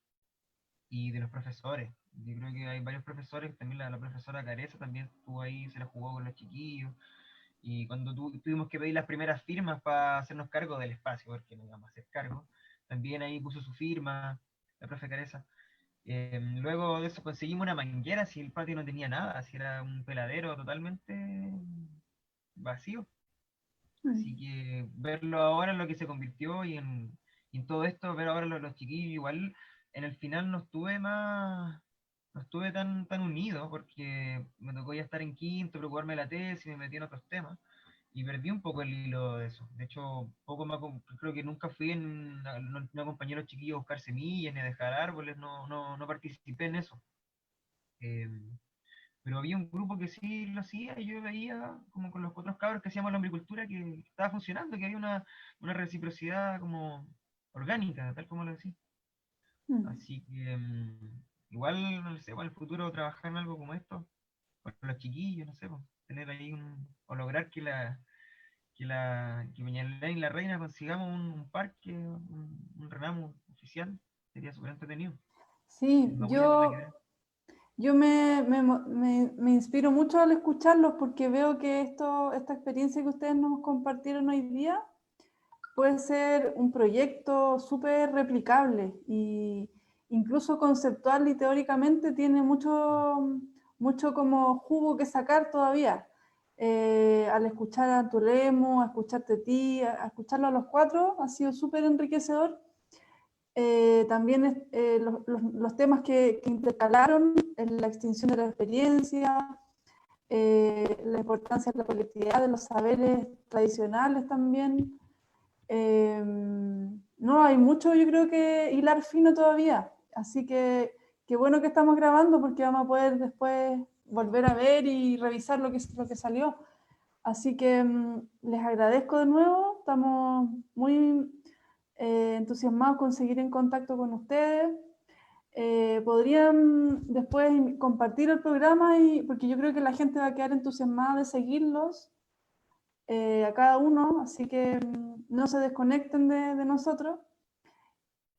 y de los profesores. Yo creo que hay varios profesores, también la profesora Careza también estuvo ahí, se la jugó con los chiquillos. Y cuando tuvimos que pedir las primeras firmas para hacernos cargo del espacio, porque no íbamos a hacer cargo, también ahí puso su firma, la profe Careza. Luego de eso conseguimos una manguera, si el patio no tenía nada, si era un peladero totalmente vacío. Así que verlo ahora en lo que se convirtió y en todo esto, ver ahora los chiquillos, igual en el final no estuve tan unido porque me tocó ya estar en quinto, preocuparme de la tesis, me metí en otros temas y perdí un poco el hilo de eso. De hecho, poco más, creo que nunca fui no acompañé a los chiquillos a buscar semillas ni a dejar árboles, no participé en eso. Eh, pero había un grupo que sí lo hacía y yo veía como con los otros cabros que hacíamos la hombricultura que estaba funcionando, que había una reciprocidad como orgánica, tal como lo decía. Así que igual, no sé, para el futuro trabajar en algo como esto, con los chiquillos, no sé, pues, tener ahí o lograr que Peñalolén y la Reina consigamos un parque, un renamo oficial, sería súper entretenido. Sí, Me voy a la idea. yo me inspiro mucho al escucharlos, porque veo que esta experiencia que ustedes nos compartieron hoy día puede ser un proyecto súper replicable, y incluso conceptual y teóricamente tiene mucho como jugo que sacar todavía. al escuchar a Tulemo, a escucharte a ti, a escucharlo a los cuatro, ha sido súper enriquecedor. También los temas que intercalaron, la extinción de la experiencia, la importancia de la colectividad, de los saberes tradicionales también. No, hay mucho, yo creo que hilar fino todavía, así que qué bueno que estamos grabando porque vamos a poder después volver a ver y revisar lo que salió. Así que les agradezco de nuevo, estamos muy entusiasmados con seguir en contacto con ustedes. Podrían después compartir el programa, porque yo creo que la gente va a quedar entusiasmada de seguirlos a cada uno, así que no se desconecten de nosotros.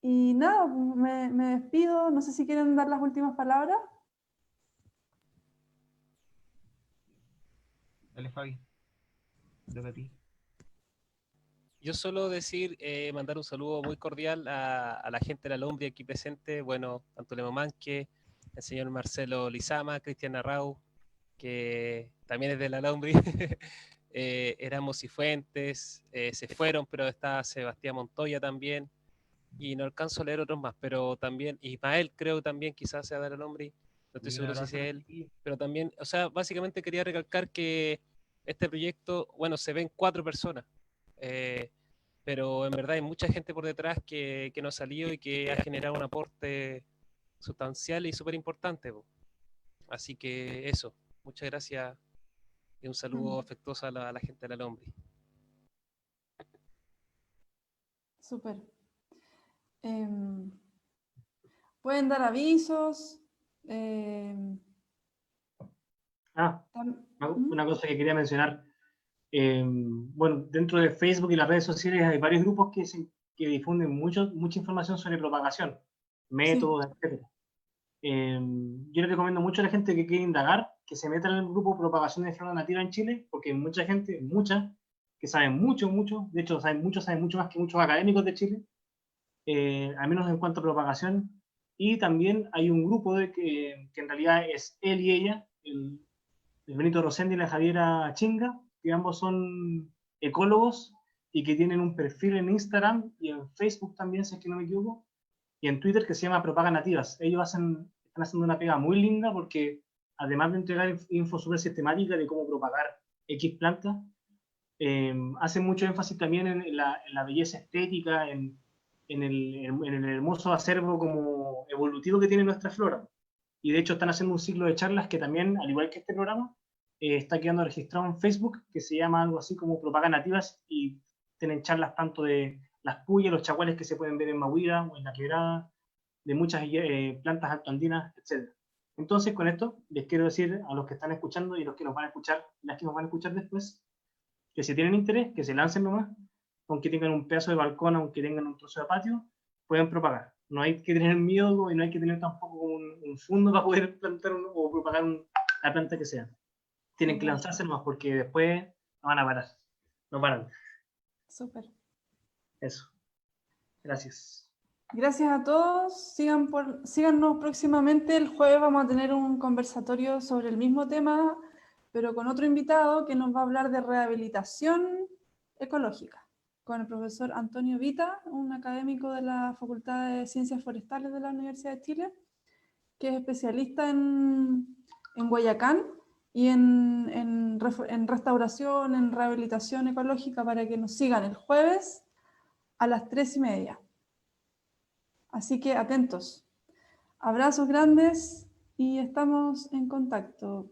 Y nada, me despido, no sé si quieren dar las últimas palabras. Dale, Fabi. Toca a ti. Yo solo decir, mandar un saludo muy cordial a la gente de la Lombri aquí presente, bueno, tanto Lemo Manque, el señor Marcelo Lizama, Cristian Arrau, que también es de la Lombri, Éramos y Fuentes, se fueron, pero está Sebastián Montoya también, y no alcanzo a leer otros más, pero también, Ismael creo también quizás sea de la Lombri, no estoy seguro si sea él, pero también, o sea, básicamente quería recalcar que este proyecto, bueno, se ven 4 personas, pero en verdad hay mucha gente por detrás que no ha salido y que ha generado un aporte sustancial y súper importante. Así que eso, muchas gracias y un saludo afectuoso a la gente de la Lombri. Súper. Pueden dar avisos. Una cosa que quería mencionar. Bueno, dentro de Facebook y las redes sociales hay varios grupos que difunden mucha información sobre propagación, métodos, sí, etc. Yo les recomiendo mucho a la gente que quiere indagar, que se meta en el grupo Propagación de Flora Nativa en Chile, porque hay mucha gente, que saben mucho, de hecho saben mucho más que muchos académicos de Chile, al menos en cuanto a propagación. Y también hay un grupo que en realidad es él y ella, el Benito Rossendi y la Javiera Chinga, que ambos son ecólogos y que tienen un perfil en Instagram y en Facebook también, si es que no me equivoco, y en Twitter, que se llama Propaga Nativas. Ellos están haciendo una pega muy linda porque además de entregar info súper sistemática de cómo propagar X plantas, hacen mucho énfasis también en la belleza estética, en el hermoso acervo como evolutivo que tiene nuestra flora. Y de hecho están haciendo un ciclo de charlas que también, al igual que este programa, está quedando registrado en Facebook, que se llama algo así como Propaga Nativas, y tienen charlas tanto de las puyas, los chaguales que se pueden ver en Mahuira o en la Quebrada, de muchas plantas altoandinas, etc. Entonces, con esto, les quiero decir a los que están escuchando y los que nos van a escuchar, las que nos van a escuchar después, que si tienen interés, que se lancen nomás, aunque tengan un pedazo de balcón, aunque tengan un trozo de patio, pueden propagar. No hay que tener miedo y no hay que tener tampoco un fondo para poder plantar o propagar la planta que sea. Tienen que lanzarse nomás porque después no van a parar. No paran. Súper. Eso. Gracias. Gracias a todos. Síganos próximamente. El jueves vamos a tener un conversatorio sobre el mismo tema, pero con otro invitado que nos va a hablar de rehabilitación ecológica, con el profesor Antonio Vita, un académico de la Facultad de Ciencias Forestales de la Universidad de Chile, que es especialista en Guayacán y en restauración, en rehabilitación ecológica, para que nos sigan el jueves a las 3:30. Así que atentos. Abrazos grandes y estamos en contacto.